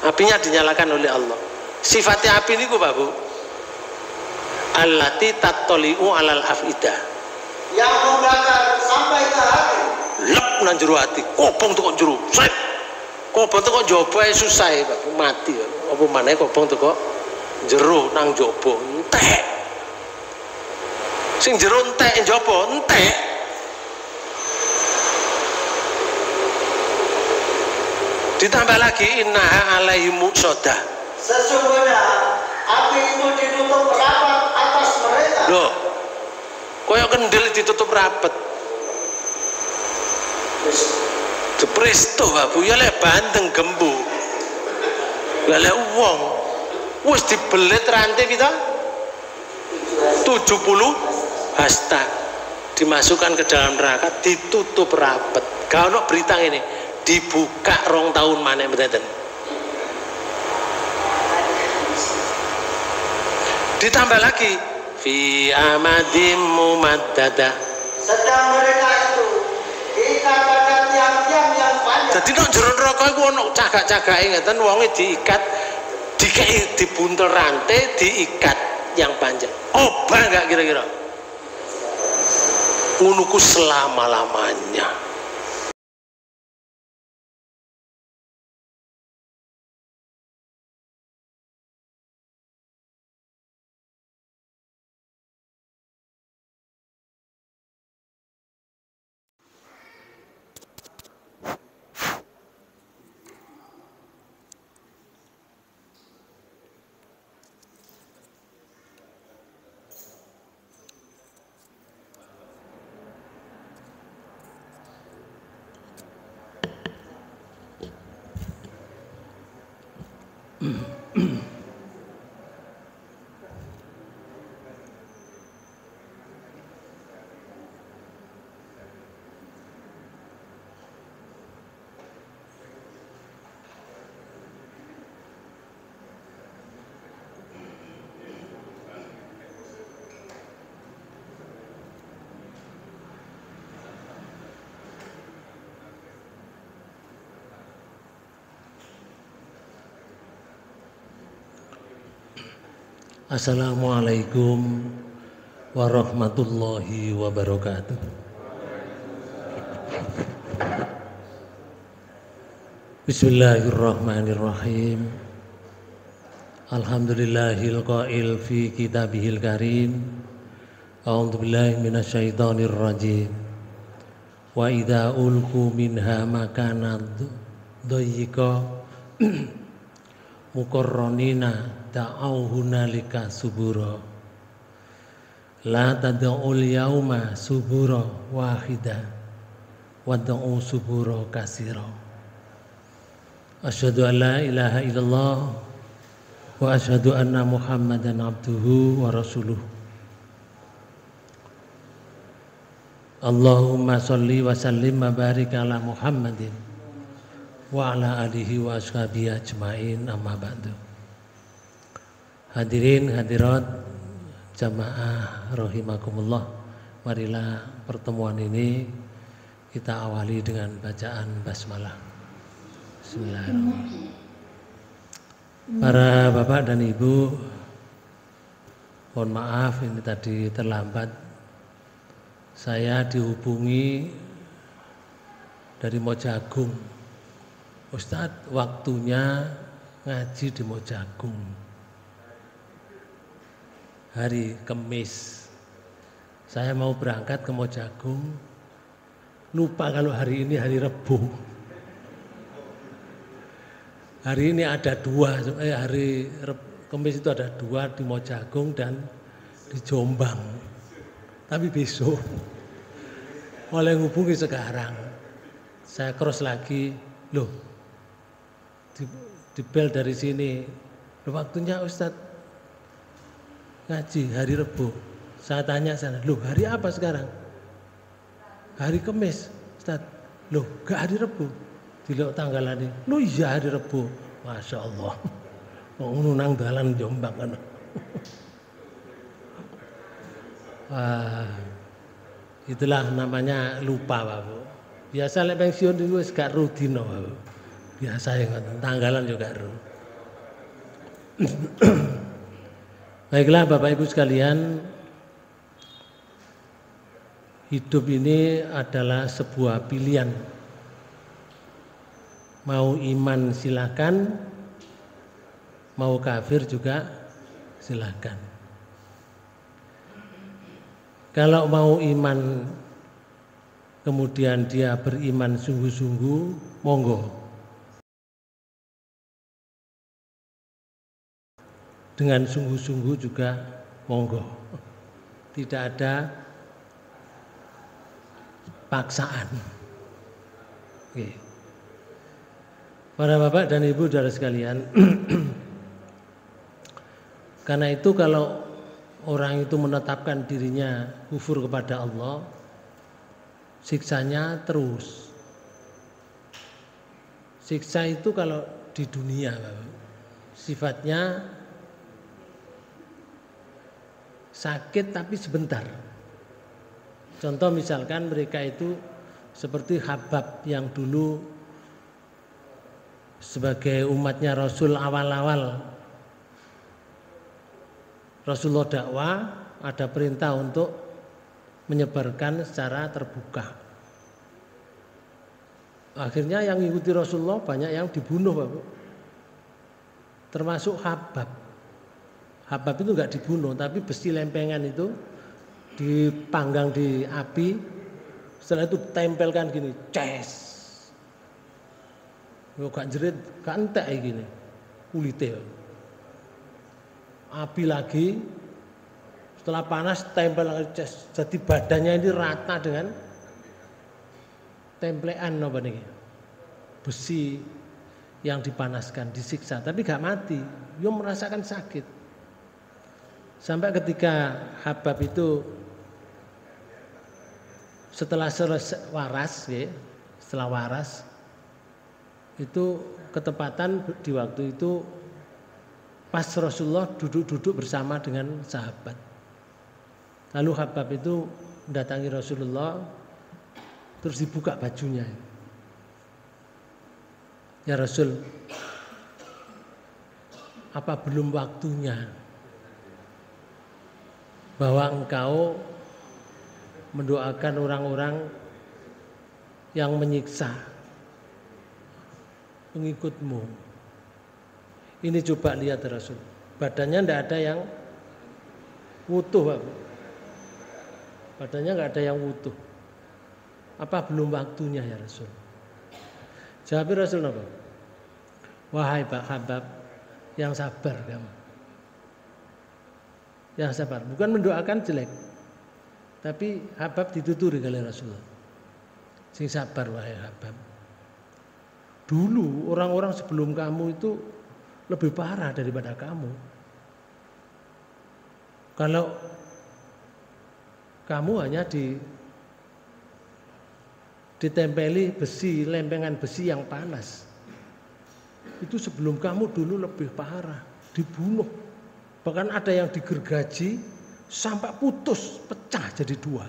Apinya dinyalakan oleh Allah. Sifatnya api niku Pak Bu, allati tattali'u alal afidah, yang membakar sampai ke hati. lep nang jero ati, kobong teko jero. Sret. Kobong teko jaba susah Pak Bu, mati. Apa maneh kobong teko jero nang jaba entek. Sing jero entek, jaba entek. Ditambah lagi innaha alaihi muqsadah. Sesungguhnya api itu ditutup rapat atas mereka. Loh, koyo kendel ditutup rapet. Depresto Pak Bu, ya lek bandeng gembu. Ya lek wong wis dibelit rantai kita 70 hasta dimasukkan ke dalam neraka, ditutup rapet. Gak ono berita ini dibuka 2 tahun maneh mboten. Ditambah lagi fi amadim mumaddadah. Sedang mereka itu diikat pada tiang-tiang yang panjang. Jadi nek jero neraka iku ono cagak-cagake ngeten, wonge diikat, dikei dibuntel rantai, diikat yang panjang. Obah enggak kira-kira? Ngono ku selama-lamanya. Assalamualaikum warahmatullahi wabarakatuh. Bismillahirrahmanirrahim. Alhamdulillahil qail fi kitabihil karim. A'udzubillahi minasyaitonir rajim. Wa idza ulqu minha makanan dayyiqa muqarranina ta'au hunalika subura la tad'ul yauma subura wahida wad'u subura katsira. Asyhadu an la ilaha illallah wa asyhadu anna Muhammadan abduhu wa rasuluh. Allahumma sholli wa sallim wa barik ala Muhammadin wa ala alihi wa ashabihi ajmain, amma ba'du. Hadirin hadirat jamaah rahimakumullah, marilah pertemuan ini kita awali dengan bacaan basmalah. Bismillahirrahmanirrahim. Para bapak dan ibu, mohon maaf ini tadi terlambat. Saya dihubungi dari Mojagung. Ustadz, waktunya ngaji di Mojagung hari Kamis. Saya mau berangkat ke Mojagung, lupa kalau hari ini hari Rebu. Hari ini ada 2, hari Kamis itu ada 2 di Mojagung dan di Jombang. Tapi besok, oleh hubungi sekarang, saya cross lagi, loh, di bel dari sini, waktunya Ustadz ngaji hari Rebu. Saya tanya sana, loh hari apa sekarang? Hari Kamis, Ustadz. Loh gak hari Rebu? Dilok tanggalan ini, loh iya hari Rebu. Masya Allah, mau nang dalan Jombang kan. Itulah namanya lupa Pak Bu. Biasa lek pensiun dulu gak rutin Pak Bu. Biasa yang tanggalan juga ru. Baiklah Bapak Ibu sekalian, hidup ini adalah sebuah pilihan. Mau iman silakan, mau kafir juga silakan. Kalau mau iman kemudian dia beriman sungguh-sungguh, monggo. Dengan sungguh-sungguh juga monggo. Tidak ada paksaan. Oke. Para bapak dan ibu saudara sekalian, karena itu kalau orang itu menetapkan dirinya kufur kepada Allah, siksanya terus. Siksa itu kalau di dunia sifatnya sakit tapi sebentar. Contoh misalkan mereka itu seperti Habab yang dulu sebagai umatnya Rasul awal-awal Rasulullah dakwah, ada perintah untuk menyebarkan secara terbuka. Akhirnya yang mengikuti Rasulullah banyak yang dibunuh, Bapak. Termasuk Habab. Habab itu enggak dibunuh, tapi besi lempengan itu dipanggang di api, setelah itu tempelkan gini, ces. Yo gak jerit, gak entek gini, kulitnya. Api lagi, setelah panas tempel lagi, ces. Jadi badannya ini rata dengan templean apa nih, besi yang dipanaskan, disiksa, tapi gak mati, yo merasakan sakit. Sampai ketika Habab itu setelah selesai waras, ya, setelah waras itu ketepatan di waktu itu pas Rasulullah duduk-duduk bersama dengan sahabat. Lalu Habab itu mendatangi Rasulullah, terus dibuka bajunya. Ya Rasul, apa belum waktunya bahwa engkau mendoakan orang-orang yang menyiksa pengikutmu? Ini coba lihat Rasul, badannya tidak ada yang utuh, Pak. Badannya nggak ada yang utuh. Apa belum waktunya ya Rasul? Jawab Rasul apa? Wahai Pak Habab, yang sabar kamu. Yang sabar, bukan mendoakan jelek, tapi Habab dituturi oleh Rasulullah. Sing sabar wahai Habab. Dulu orang-orang sebelum kamu itu lebih parah daripada kamu. Kalau kamu hanya ditempeli besi, lempengan besi yang panas. Itu sebelum kamu dulu lebih parah, dibunuh. Bahkan ada yang digergaji sampai putus, pecah jadi dua.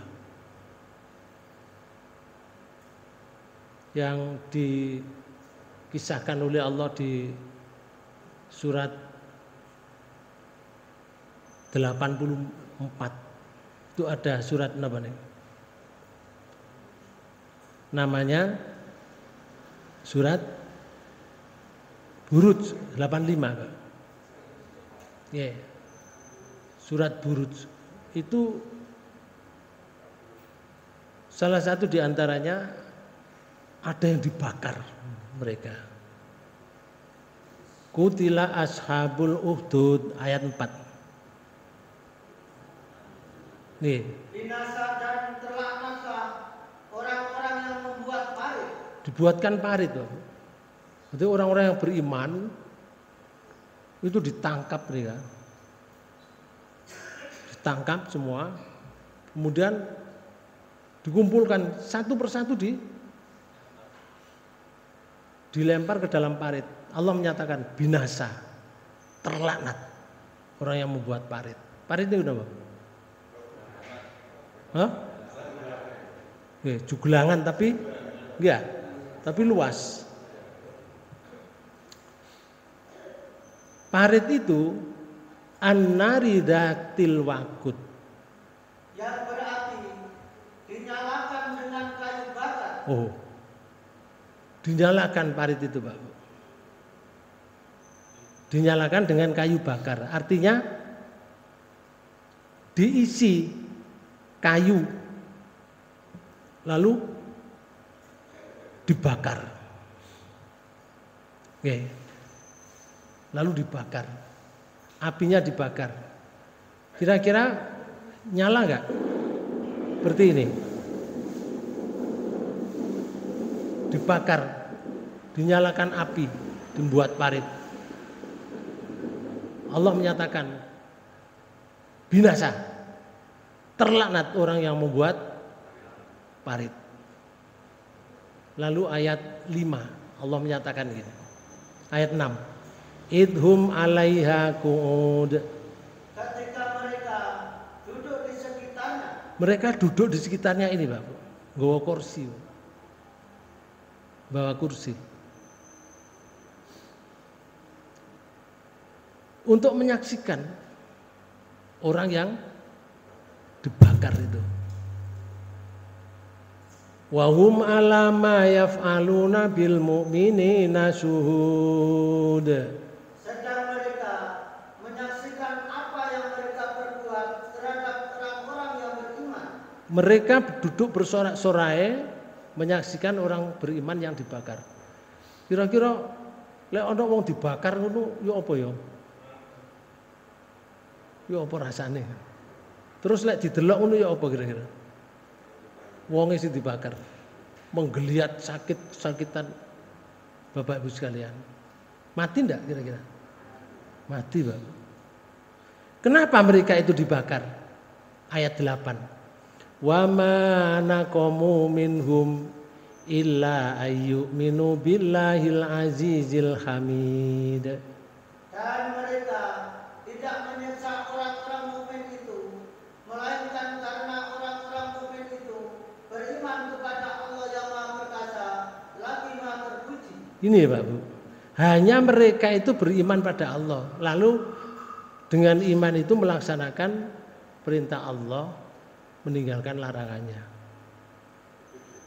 Yang dikisahkan oleh Allah di surat 84 itu ada surat apa nih? Namanya surat Buruj 85. Ya. Surat Buruj itu salah satu diantaranya ada yang dibakar mereka. Qutila ashabul ukhdud ayat 4. Nih. Binasa dan terlaknatlah orang-orang yang membuat parit. Dibuatkan parit loh. Jadi orang-orang yang beriman itu ditangkap mereka. Ditangkap semua. Kemudian dikumpulkan satu persatu dilempar ke dalam parit. Allah menyatakan binasa, terlaknat orang yang membuat parit. Parit itu udah apa? Hah? Juglangan tapi enggak, tapi luas. Parit itu an-nari datil waqud. Yang berarti dinyalakan dengan kayu bakar. Oh. Dinyalakan parit itu, Pak. Dinyalakan dengan kayu bakar. Artinya diisi kayu lalu dibakar. Oke. Lalu dibakar. Apinya dibakar. Kira-kira nyala enggak? Seperti ini. Dibakar, dinyalakan api, dibuat parit. Allah menyatakan binasa, terlaknat orang yang membuat parit. Lalu ayat 5 Allah menyatakan gitu. Ayat 6. Idhum 'alaiha qu'ud. Ketika mereka duduk di sekitarnya. Mereka duduk di sekitarnya ini, Pak. Bawa kursi. Bawa kursi. Untuk menyaksikan orang yang dibakar itu. Wa hum 'ala ma yaf'aluna bil mu'minina syuhud. Sedang mereka menyaksikan apa yang mereka perbuat terhadap orang-orang yang beriman. Mereka duduk bersorak-sorai menyaksikan orang beriman yang dibakar. Kira-kira lek ana wong dibakar ngono ya apa ya? Ya apa rasane? Terus lek didelok ngono ya apa kira-kira? Wonge sing dibakar menggeliat sakit-sakitan Bapak Ibu sekalian. Mati enggak kira-kira? Mati, Pak. Kenapa mereka itu dibakar? Ayat 8. Wa ma naqamu minhum illa ayyuminu billahil azizil hamid. Dan mereka tidak menyiksa orang-orang mukmin itu, melainkan karena orang-orang mukmin itu beriman kepada Allah yang Maha Perkasa, lagi Maha Terpuji. Ini Pak Bu. Hanya mereka itu beriman pada Allah. Lalu dengan iman itu melaksanakan perintah Allah, meninggalkan larangannya.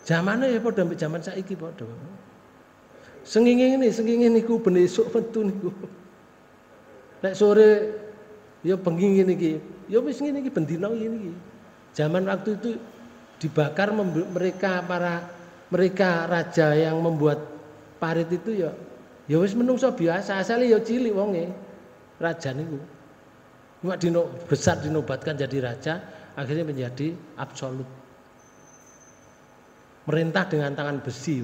Zamane ya padha mbek zaman saiki padha. Sengingin niku ben esuk metu niku. Nek sore ya bengi ngene iki, ya wis ngene iki ben dina ngene iki. Zaman waktu itu dibakar mereka raja yang membuat parit itu ya wis menungso biasa, asale ya cilik wonge. Raja niku. Cuma besar dinobatkan jadi raja, akhirnya menjadi absolut. Merintah dengan tangan besi.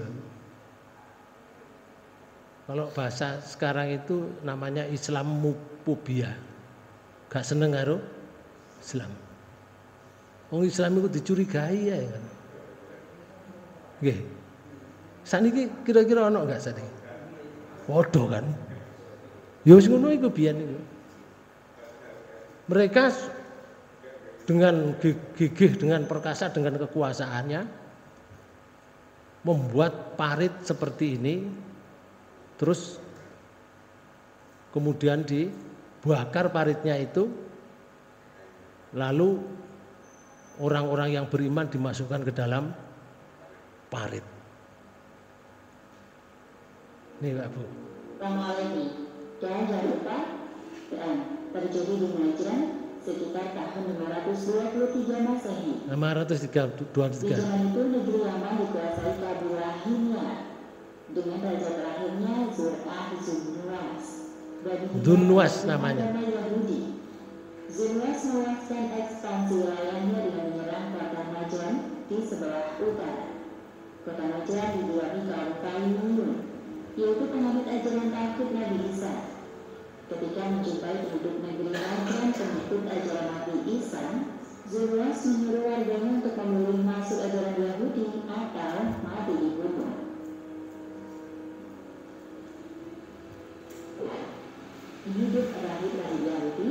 Kalau bahasa sekarang itu namanya Islamophobia. Gak seneng karo Islam. Wong Islam itu dicurigai ya kan. Nggih. Saniki kira-kira ana enggak saniki? Padha kan. Ya wis ngono iku biyen iku. Mereka dengan gigih, dengan perkasa, dengan kekuasaannya membuat parit seperti ini, terus kemudian dibakar paritnya itu, lalu orang-orang yang beriman dimasukkan ke dalam parit. Nih Pak Bu. Assalamualaikum. Dan jangan lupa terjadi di Najran sekitar tahun 523 Masehi. 523. Di zaman itu negeri Yaman dikuasai kabilah Himyar dengan raja terakhirnya Zur-Az-Zunnuwas. Dunwas namanya. Zunnuwas meluaskan ekspansi wilayahnya dengan menyerang kota Najran di sebelah utara. Kota Najran dibuat kaum Qayyumun, yaitu penganut ajaran tauhid Nabi Isa. Ketika menjumpai penduduk negeri Najran pengikut ajaran Nabi Isa, Zunnuwas menyuruh warganya untuk memilih masuk ajaran Yahudi atau mati dibunuh. Hidup rahib-rahib Yahudi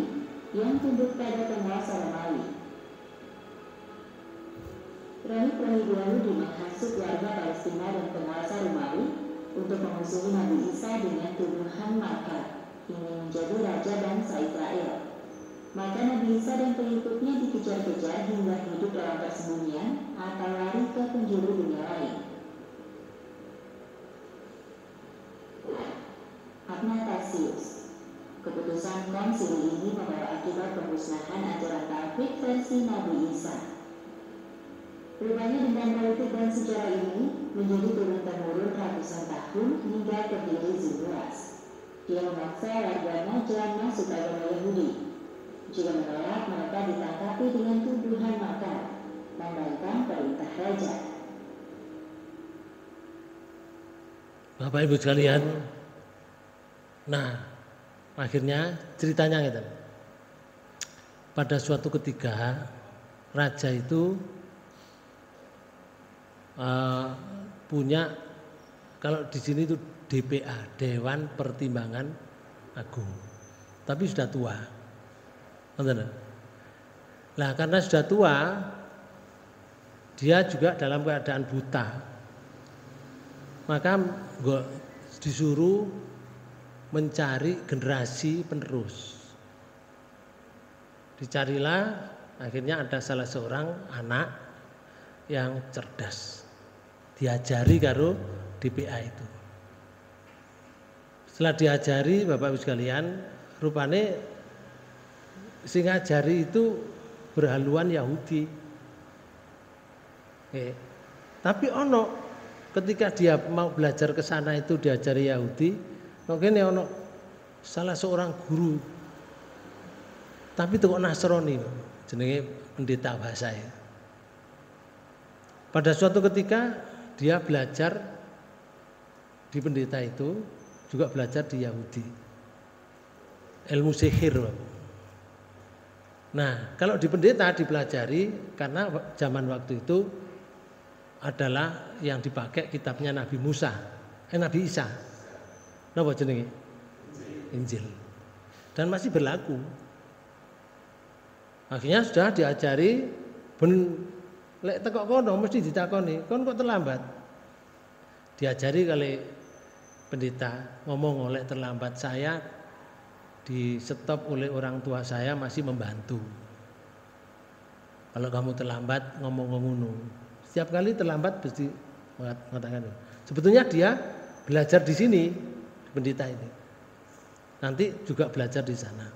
yang tunduk pada penguasa Romawi. Rahib-rahib Yahudi menghasut warga Palestina dan penguasa Romawi untuk memusuhi Nabi Isa dengan tuduhan makar. ingin menjadi raja bangsa Israel. Maka Nabi Isa dan pengikutnya dikejar-kejar hingga hidup dalam persembunyian atau lari ke penjuru dunia lain. Athanasius. Keputusan konsili ini membawa akibat pemusnahan ajaran tauhid versi Nabi Isa. Rupanya dengan politik dan sejarah ini menjadi turun-temurun ratusan tahun hingga berdiri Zionis. Dia memaksa warga Najran masuk agama Yahudi. Jika menolak, mereka ditangkapi dengan tuduhan makar, membangkang perintah raja. Bapak Ibu sekalian, nah akhirnya ceritanya gitu. Pada suatu ketika raja itu punya, kalau di sini itu DPA, Dewan Pertimbangan Agung, tapi sudah tua. Nah, karena sudah tua, dia juga dalam keadaan buta, maka disuruh mencari generasi penerus. Dicarilah, akhirnya ada salah seorang anak yang cerdas, diajari karo DPA itu. Setelah diajari, Bapak Ibu sekalian, rupane sing ngajari itu berhaluan Yahudi. Tapi ono ketika dia mau belajar ke sana itu diajari Yahudi, mungkin ono salah seorang guru, tapi itu kok Nasrani, jenenge pendeta bahasa ya. Pada suatu ketika dia belajar di pendeta itu, juga belajar di Yahudi, ilmu sihir. Nah, kalau di pendeta dipelajari karena zaman waktu itu adalah yang dipakai kitabnya Nabi Musa, Nabi Isa. Napa jenenge? Injil. Dan masih berlaku. Akhirnya sudah diajari, lek tekok kono mesti ditakoni, kon kok terlambat. Diajari kali pendeta, ngomong oleh terlambat, saya di stop oleh orang tua saya masih membantu. Kalau kamu terlambat ngomong ngono. Setiap kali terlambat pasti mengatakan. Sebetulnya dia belajar di sini, pendeta ini. Nanti juga belajar di sana.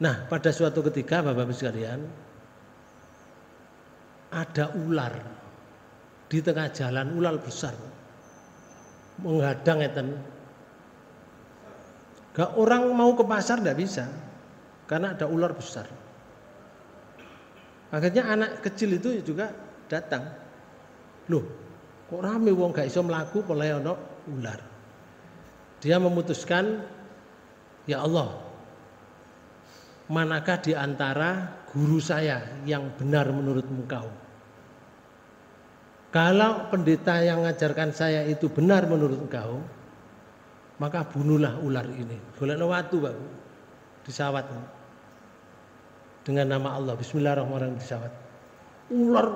Nah, pada suatu ketika Bapak-Ibu sekalian, ada ular di tengah jalan, ular besar menghadang eten. Gak orang mau ke pasar tidak bisa karena ada ular besar. Akhirnya anak kecil itu juga datang. Loh, kok rame wong gak iso mlaku oleh ono ular. Dia memutuskan, ya Allah, manakah di antara guru saya yang benar menurut Engkau? Kalau pendeta yang mengajarkan saya itu benar menurut Engkau, maka bunuhlah ular ini. Golekno watu, Pak. Disawat. Dengan nama Allah, bismillahirrahmanirrahim, disawat. Ular,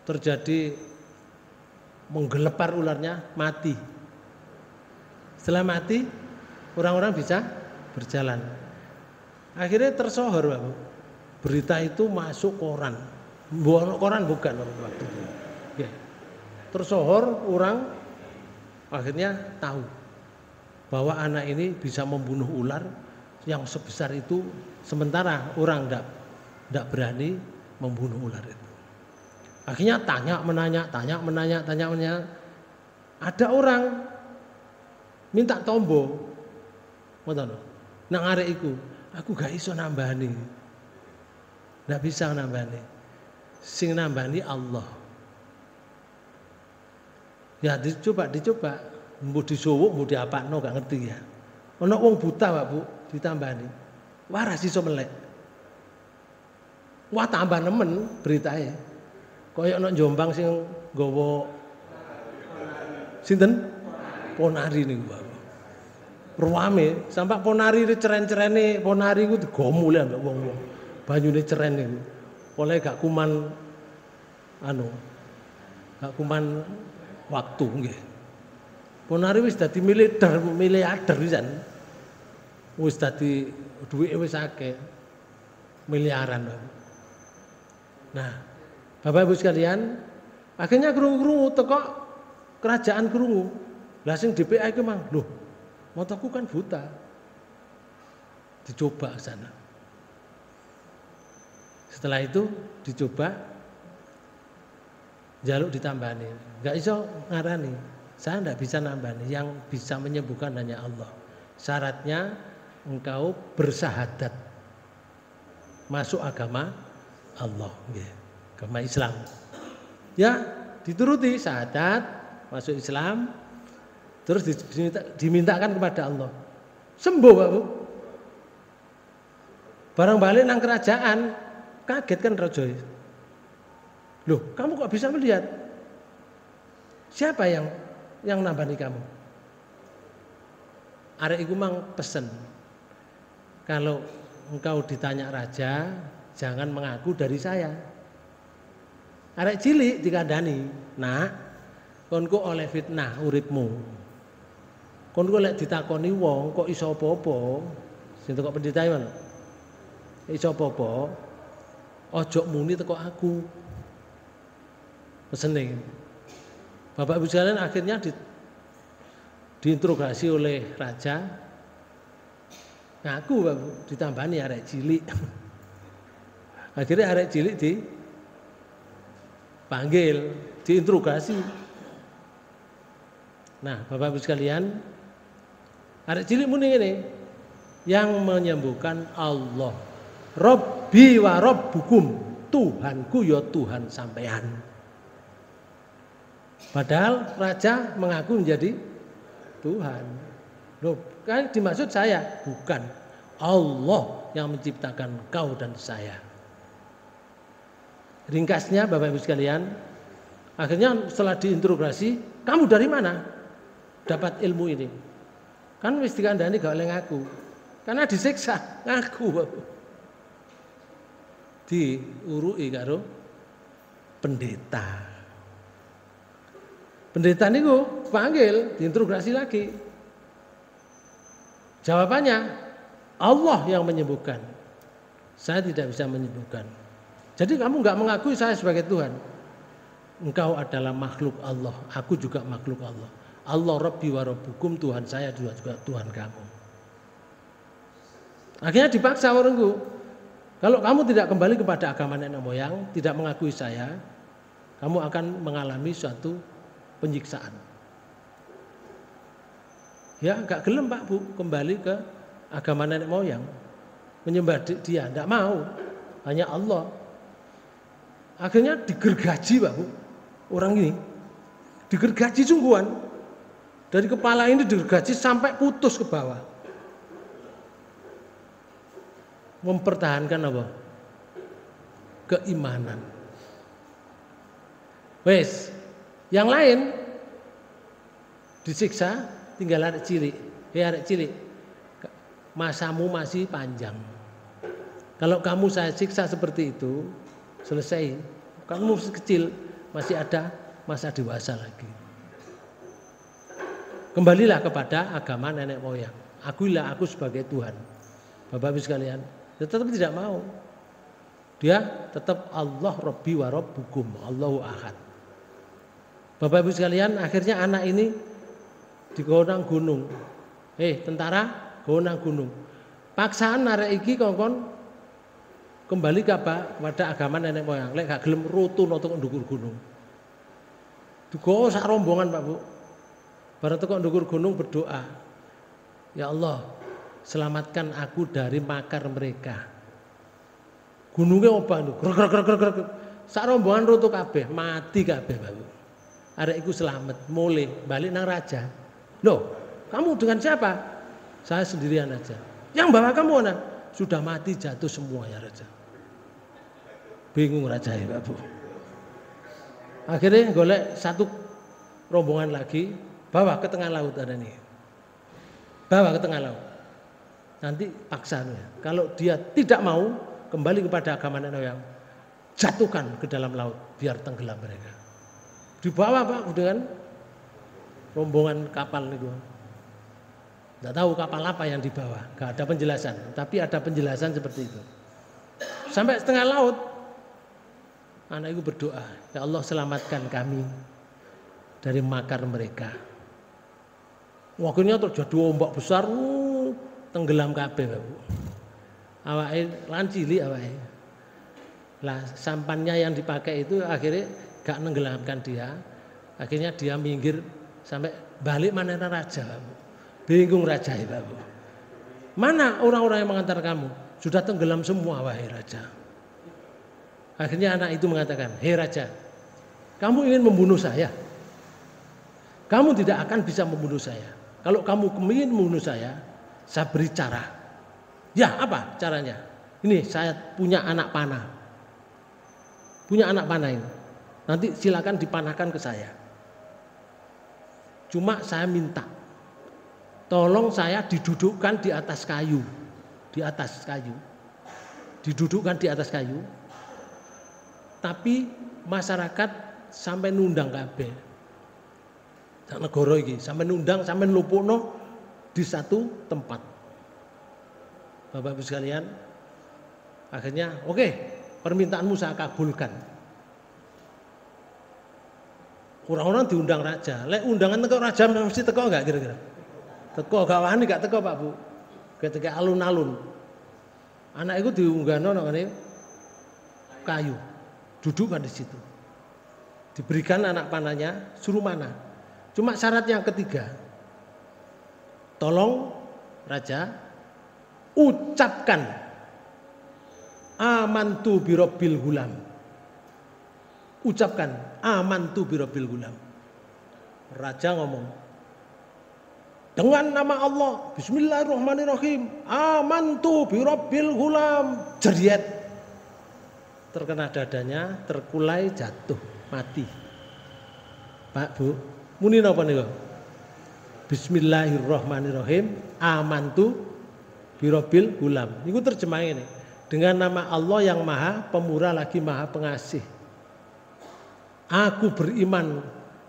terjadi menggelepar ularnya, mati. Setelah mati, orang-orang bisa berjalan. Akhirnya tersohor, Pak. Berita itu masuk koran. Koran bukan waktu itu. Ya. Tersohor, orang akhirnya tahu bahwa anak ini bisa membunuh ular yang sebesar itu, sementara orang tidak berani membunuh ular itu. Akhirnya tanya menanya. Ada orang minta tombo, nang arek iku, aku gak iso nambani, nggak bisa nambani, sing nambani Allah. Ya dicoba, mau disuwuk, mau diapakno gak ngerti ya. Ono wong buta, Pak Bu, ditambani. Waras iso melek. Wah tambah nemen beritae. Kaya ono Jombang sing nggawa sinten? Ponari niku, Pak. Ruame, sampai ponari ceren-cerene ponari ku digomule ambek wong-wong. Banyune ceren niku. Oleh gak kuman gak kuman waktu nggih. Ponari wis dadi miliarder pisan. Wis dadi duwike wis akeh. Miliaran. Nah, Bapak Ibu sekalian, akhirnya krungu-krungu teko kerajaan krungu. Lah sing DPA iku mang, lho, motoku kan buta. Dicoba ke sana. Setelah itu dicoba jaluk ditambani. Enggak iso ngarani. Saya enggak bisa nambani. Yang bisa menyembuhkan hanya Allah. Syaratnya engkau bersahadat masuk agama Allah, agama Islam. Ya, dituruti syahadat masuk Islam, terus dimintakan kepada Allah. Sembuh, Pak Bu. Barang balik nang kerajaan, kaget kan raja. Loh, kamu kok bisa melihat? Siapa yang nambani kamu? Arek iku mang pesen. Kalau engkau ditanya raja, jangan mengaku dari saya. Arek cilik dikandani, "Nak, konku oleh fitnah uripmu. Konku lek ditakoni wong kok iso apa-apa?" Sing teko pendeta iki mana? Iso apa-apa? Ojo muni teko aku. Pesene. Bapak Ibu sekalian akhirnya diinterogasi oleh raja. Ngaku Bapak, ditambani arek cilik. Akhirnya arek cilik dipanggil, diinterogasi. Nah, Bapak Ibu sekalian, arek cilik muni ngene, yang menyembuhkan Allah. Robbi wa robbukum, Tuhanku ya Tuhan sampean. Padahal raja mengaku menjadi Tuhan. Loh, kan dimaksud saya, bukan. Allah yang menciptakan kau dan saya. Ringkasnya Bapak Ibu sekalian, akhirnya setelah diinterogasi, kamu dari mana dapat ilmu ini? Kan wis dikandani gak oleh ngaku. Karena disiksa, ngaku. Diurui karo pendeta. Pendeta niku panggil, diinterogasi lagi. Jawabannya, Allah yang menyembuhkan. Saya tidak bisa menyembuhkan. Jadi kamu nggak mengakui saya sebagai Tuhan. Engkau adalah makhluk Allah, aku juga makhluk Allah. Allah Rabbi wa Rabbukum, Tuhan saya juga Tuhan kamu. Akhirnya dipaksa orangku. Kalau kamu tidak kembali kepada agama nenek moyang, tidak mengakui saya, kamu akan mengalami suatu penyiksaan. Ya, enggak gelem Pak Bu kembali ke agama nenek moyang, menyembah dia, enggak mau, hanya Allah. Akhirnya digergaji Pak Bu, orang ini digergaji sungguhan, dari kepala ini digergaji sampai putus ke bawah. Mempertahankan apa? Keimanan. Wes, yang lain disiksa, tinggal arek cilik. Arek cilik, masamu masih panjang. Kalau kamu saya siksa seperti itu, selesai. Kamu masih kecil, masih ada masa dewasa lagi. Kembalilah kepada agama nenek moyang. Akuilah aku sebagai Tuhan. Bapak Ibu sekalian, tetap tidak mau. Dia tetap Allah Rabbi wa Rabbukum, Allahu Ahad. Bapak Ibu sekalian, akhirnya anak ini digonang gunung. Tentara, gonang gunung. Paksaan arek iki kongkon kembali kepada agama nenek moyang. Lek gak gelem rutun untuk ndukur gunung. Digowo sak rombongan Pak Bu. Bareng teko ndukur gunung berdoa. Ya Allah, selamatkan aku dari makar mereka. Gunungnya obah itu, grek. Sak rombongan rutu kabeh, mati kabeh Pak Bu. Arek iku selamat, mulai balik nang raja. Loh, kamu dengan siapa? Saya sendirian aja. Yang bawa kamu mana? Sudah mati jatuh semua ya raja. Bingung raja ya Pak Bu. Akhirnya golek satu rombongan lagi, bawa ke tengah laut ada nih. Bawa ke tengah laut. Nanti paksanya. Kalau dia tidak mau kembali kepada agama nenek moyang, jatuhkan ke dalam laut biar tenggelam mereka. Dibawa Pak dengan rombongan kapal niku. Tidak tahu kapal apa yang dibawa, nggak ada penjelasan. Tapi ada penjelasan seperti itu. Sampai setengah laut, anak itu berdoa, ya Allah selamatkan kami dari makar mereka. Akhirnya terjadi ombak besar, tenggelam kabeh, Bu. Awake lan cilik awake. Lah sampannya yang dipakai itu akhirnya gak nenggelamkan dia. Akhirnya dia minggir sampai balik mana raja, Bu. Bingung raja itu, Bu. Mana orang-orang yang mengantar kamu? Sudah tenggelam semua, wahai raja. Akhirnya anak itu mengatakan, hei raja, kamu ingin membunuh saya? Kamu tidak akan bisa membunuh saya. Kalau kamu ingin membunuh saya beri cara. Ya, apa caranya? Ini saya punya anak panah. Punya anak panah ini. Nanti silakan dipanahkan ke saya. Cuma saya minta, tolong saya didudukkan di atas kayu. Di atas kayu. Didudukkan di atas kayu. Tapi masyarakat sampai nundang kabeh. Sak negara iki sampai nundang, sampai nlupukno di satu tempat. Bapak Ibu sekalian, akhirnya oke, permintaanmu saya kabulkan. Orang-orang diundang raja. Lek undangan teko raja mesti teko enggak kira-kira? Teko gak wani gak teko Pak Bu. Ketika alun-alun. Anak itu diunggahno nang ngene kayu. Dudukkan di situ. Diberikan anak panahnya, suruh mana. Cuma syarat yang ketiga. Tolong raja ucapkan amantu birabbil gulam. Ucapkan amantu birabbil gulam. Raja ngomong, dengan nama Allah, bismillahirrahmanirrahim, amantu birabbil gulam. Jeriet. Terkena dadanya, terkulai, jatuh, mati. Pak Bu, muni napa niku? Bismillahirrahmanirrahim, amantu birabbil gulam. Niku terjemahe ini. Dengan nama Allah yang Maha Pemurah lagi Maha Pengasih. Aku beriman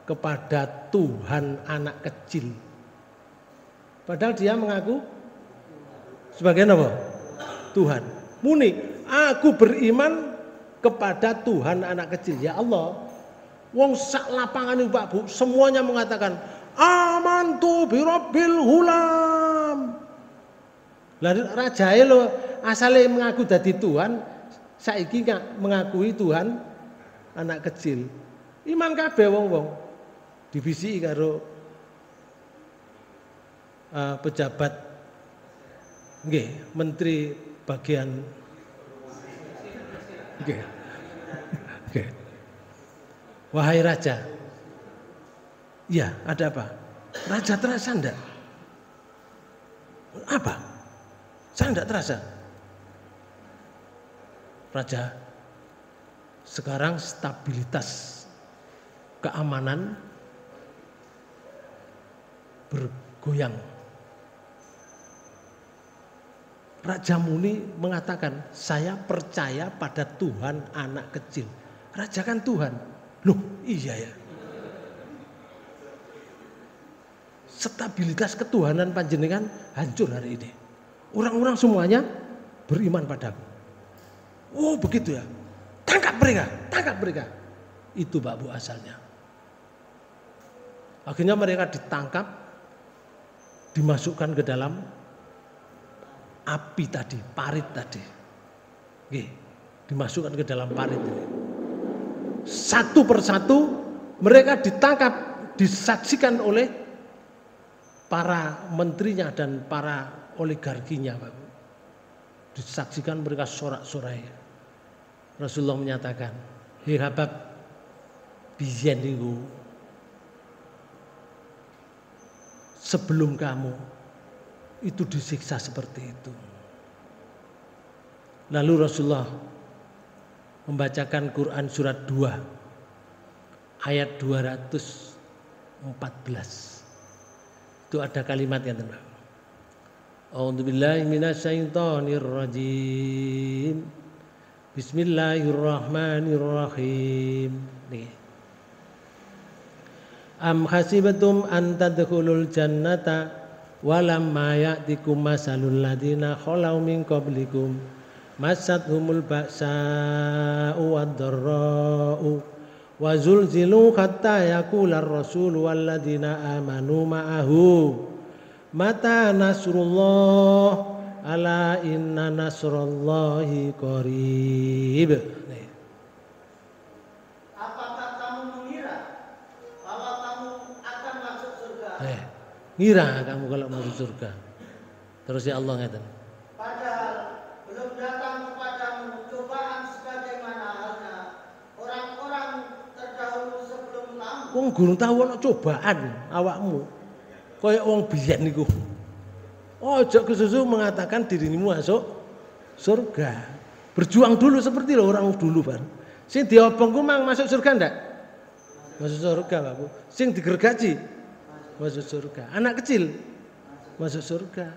kepada Tuhan anak kecil. Padahal dia mengaku sebagai apa? Tuhan. Muni, aku beriman kepada Tuhan anak kecil. Ya Allah, wong sak lapangan itu Pak Bu, semuanya mengatakan amantu birabbil gulam. Lah rajae lo asale mengaku dadi Tuhan, saiki mengakui Tuhan anak kecil. Iman kabeh wong-wong. Divisi karo pejabat nggih, menteri bagian nggih. Oke. Wahai raja. Iya, ada apa? Raja terasa enggak? Apa? Saya enggak terasa. Raja, sekarang stabilitas keamanan bergoyang. Raja Muni mengatakan, saya percaya pada Tuhan anak kecil. Raja kan Tuhan. Loh, iya ya. Stabilitas ketuhanan panjenengan hancur hari ini. Orang-orang semuanya beriman padaku. Oh begitu ya. Tangkap mereka, tangkap mereka. Itu Pak Bu asalnya. Akhirnya mereka ditangkap, dimasukkan ke dalam api tadi, parit tadi. Oke, dimasukkan ke dalam parit ini. Satu persatu mereka ditangkap, disaksikan oleh para menterinya dan para oligarkinya, Pak. Disaksikan mereka sorak-sorai. Rasulullah menyatakan, hei Habab, biyen niku sebelum kamu itu disiksa seperti itu. Lalu Rasulullah membacakan Quran surat 2 ayat 214. Itu ada kalimat yang tenang. A'udzubillahi minasyaitonirrajim. Bismillahirrahmanirrahim. Nih. Am hasibatum an tadkhulul jannata walamma ya'tikum masalul ladina khalau min qablikum massathumul ba'sa'u wad-dharra'u wa zulzilu hatta yaqular rasul walladina amanu ma'ahu mata nasrullah ala inna nasrallahi qarib. Apakah kamu mengira bahwa kamu akan masuk surga? Ngira kamu kalau masuk surga. Terus ya Allah ngeten. Padahal belum datang kepadamu cobaan sebagaimana halnya orang-orang terdahulu sebelum kamu. Wong gurung tahu ana cobaan awakmu. Kaya wong biyen niku. Ojo kesusu mengatakan dirimu masuk surga. Berjuang dulu seperti loh orang dulu, Pak. Sing diobong ku mang masuk surga ndak? Masuk surga, Pak Bu. Sing digergaji masuk surga. Anak kecil masuk surga.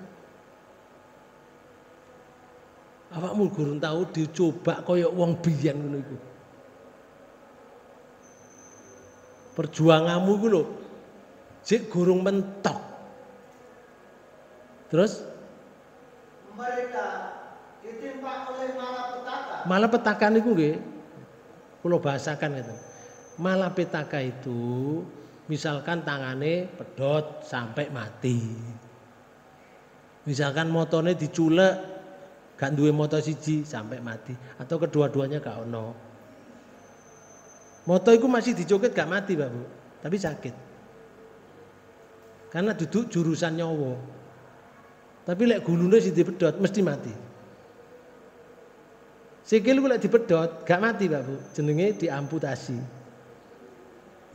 Awakmu gurung tahu dicoba kaya wong biyen ngono iku. Perjuanganmu ku lho sik gurung mentok. Terus mereka ditimpa oleh malapetaka. Malapetaka niku nggih kula bahasakan ngeten. Malapetaka itu misalkan tangane pedhot sampai mati. Misalkan motone diculek gak duwe moto siji sampai mati atau kedua-duanya gak ono. Moto iku masih dicoket gak mati, Pak Bu, tapi sakit. Karena duduk jurusan nyawa. Tapi lek gulune sing dipedhot mesti mati. Sikil ku lek dipedhot gak mati, Pak Bu, jenenge diamputasi.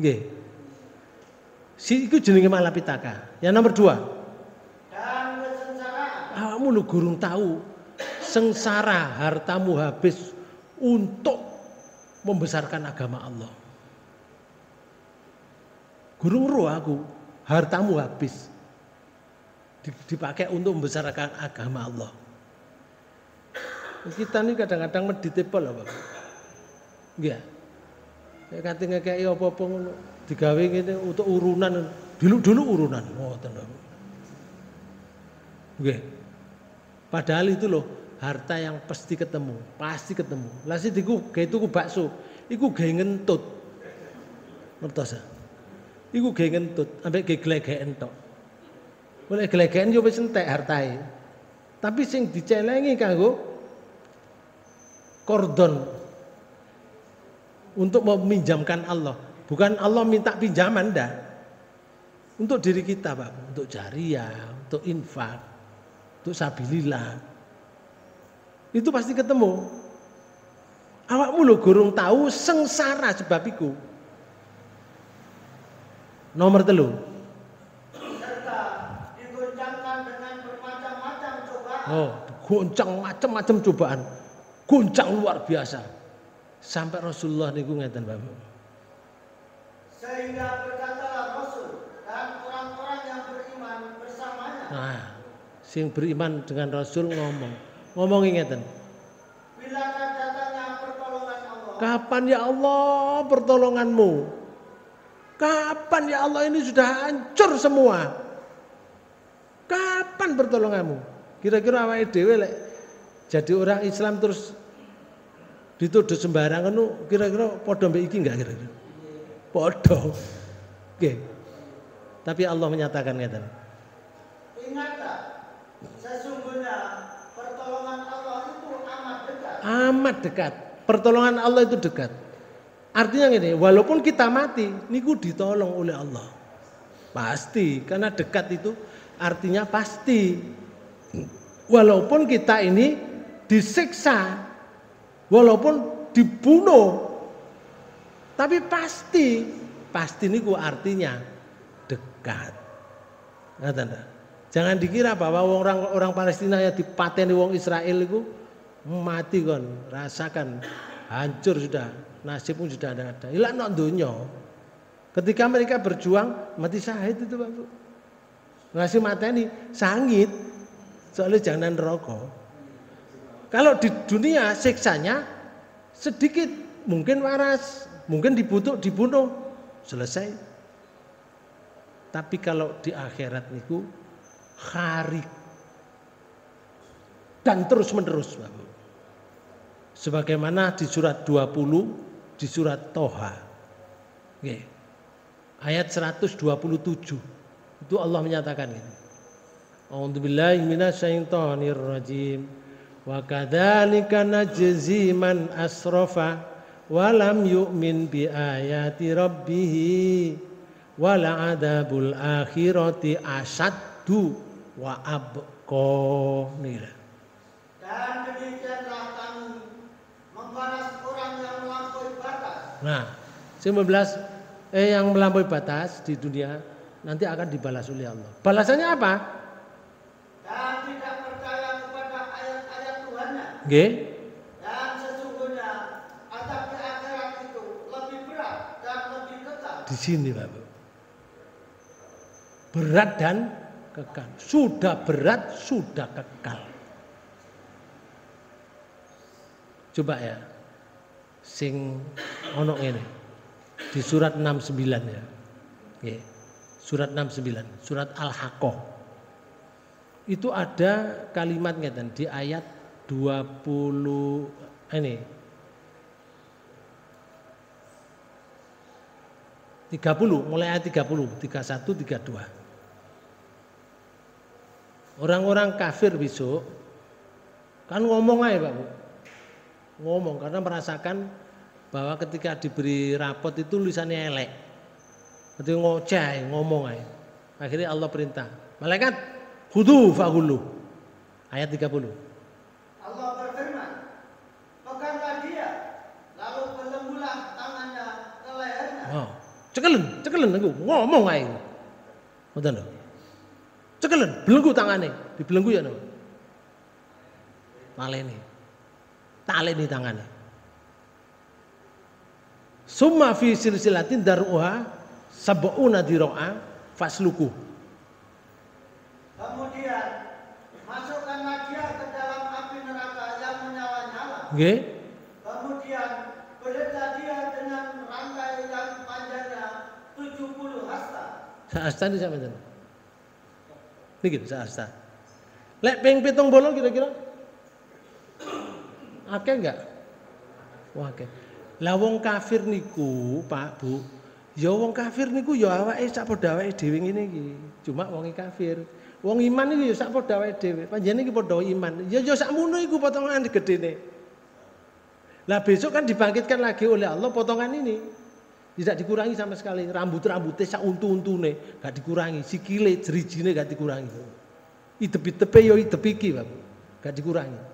Nggih. Iku jenenge malapetaka. Yang nomor 2. Dan kesengsaraan. Awakmu lu gurung tahu sengsara hartamu habis untuk membesarkan agama Allah. Gurung roh aku, hartamu habis dipakai untuk membesarkan agama Allah. Kita ini kadang-kadang meditable loh, Pak. Nggih. Nek kate ngekeki apa-apa ngono, digawe ngene untuk urunan, dulu urunan. Ngoten lho. Nggih. Padahal itu loh harta yang pasti ketemu. Lah sing diku gawe tuku bakso, iku gawe ngentut. Ngertos ya? Iku gawe ngentut, ambek gawe glegeken tok. Boleh glegeken yo wis entek hartae. Tapi sing dicelengi kanggo kordon untuk meminjamkan Allah. Bukan Allah minta pinjaman ndak. Untuk diri kita, Pak, untuk jariyah, untuk infak, untuk sabilillah. Itu pasti ketemu. Awakmu lho gurung tahu sengsara sebab iku. Nomor 3. Goncang macam-macam cobaan. Goncang luar biasa. Sampai Rasulullah niku ngeten, Bapak. Sehingga berkatalah Rasul dan orang-orang yang beriman bersamanya. Nah, sing beriman dengan Rasul ngomong ngeten. Bilakah datangnya pertolongan Allah? Kapan ya Allah pertolonganmu? Kapan ya Allah, ini sudah hancur semua. Kapan pertolonganmu? Kira-kira awake dhewe lek jadi orang Islam terus dituduh sembarangan nu kira-kira padha mbek iki enggak kira-kira? Padha. Nggih. Tapi Allah menyatakan ngeten. Ingatlah, sesungguhnya pertolongan Allah itu amat dekat. Amat dekat. Pertolongan Allah itu dekat. Artinya gini, walaupun kita mati, niku ditolong oleh Allah. Pasti, karena dekat itu artinya pasti. Walaupun kita ini disiksa, walaupun dibunuh, tapi pasti niku artinya dekat. Jangan dikira bahwa orang Palestina yang dipateni wong Israel itu mati kon, rasakan hancur sudah, nasibmu sudah ada. Ilang nok donya. Ketika mereka berjuang mati syahid itu, Pak Bu. Ngasih mateni sangit. Soalnya jangan rokok. Kalau di dunia siksanya sedikit, mungkin waras, mungkin dibunuh, selesai. Tapi kalau di akhirat niku kharik dan terus menerus, Bapak. Sebagaimana di surat 20 di surat Toha. Nggih. Ayat 127. Itu Allah menyatakan ini. A'udzubillahi minasyaitonir rajim. Wa kadzalika najzi man asrafa wa lam yu'min bi ayati rabbih wa la'adzabul akhirati asaddu wa abqa. Dan demikianlah kami membalas orang yang melampaui batas. Nah, 19 yang melampaui batas di dunia nanti akan dibalas oleh Allah. Balasannya apa? Dan tidak percaya kepada ayat-ayat Tuhannya. Nggih. Dan sesungguhnya azab di akhirat itu lebih berat dan lebih kekal. Di sini, Bapak. Berat dan kekal. Sudah berat, sudah kekal. Coba ya. Sing ono ngene. Di surat 69 ya. Nggih. Surat 69, surat Al-Haqqah. Itu ada kalimat ngeten di ayat 20 ini. 30, mulai ayat 30, 31, 32. Orang-orang kafir besok kan ngomong aja, Pak Bu. Ngomong karena merasakan bahwa ketika diberi rapot itu tulisannya elek. Jadi ngoceh, ngomong aja. Akhirnya Allah perintah, malaikat khudu fa'hulu. Ayat 30. Allah berfirman, peganglah dia, lalu belenggulah tangannya ke lehernya. Oh, cekelen aku ngomong aja. Ngoten lho. Cekelen, belenggu tangannya, dibelenggu ya no. Taleni tangannya. Summa fi silsilatin dar'uha sab'una dira'a fasluku. Kemudian masukkanlah dia ke dalam api neraka yang menyala-nyala. Nggih. Kemudian belitlah dia dengan rantai yang panjangnya 70 hasta. Sahasta ini sampeyan. Niki sahasta. Lek ping 70 kira-kira? Akeh enggak? Wah, akeh. Lah wong kafir niku, Pak Bu, ya wong kafir niku ya awake sak padha awake dhewe ngene iki. Cuma wong kafir. Wong iman niku ya sak padha awake dhewe. Panjenengan iki padha iman. Ya sakmono iku potongan gedene. Lah besok kan dibangkitkan lagi oleh Allah potongan ini. Tidak dikurangi sama sekali. Rambut-rambutnya sak untu-untune gak dikurangi. Sikile jerijine gak dikurangi. Idep-idepe ya idep iki, Pak. Gak dikurangi.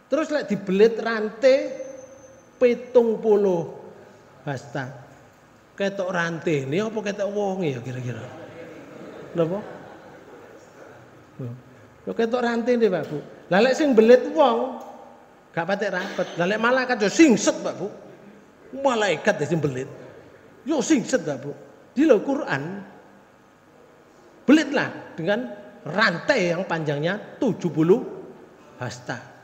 Terus lek dibelit rantai 70 hasta. Ketok rantai ini apa ketok wong ya kira-kira? Napa? Ya ketok rantai nih, Pak Bu. Lah lek sing belit wong gak patek rapet. Lah lek malaikat yo singset, Pak Bu. Malaikat sing belit. Yo singset, Pak Bu. Di lo Quran belitlah dengan rantai yang panjangnya 70 hasta.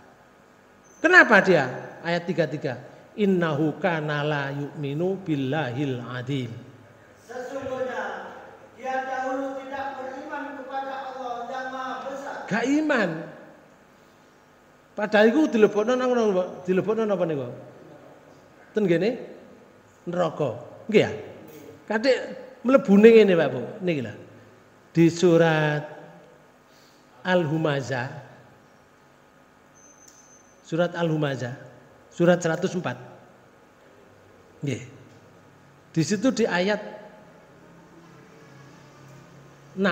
Kenapa dia? Ayat 33. Innahu kana la yu'minu billahil adil. Sesungguhnya dia dahulu tidak beriman kepada Allah yang Maha Besar. Gak iman. Padahal iku dilebokno nang dilebokno napa niku? Ten ngene neraka. Nggih ya? Kadek mlebune ngene Pak Bu. Niki lho. Di surat Al-Humazah. Surat Al-Humazah, surat 104. Nggih. Di situ di ayat 6.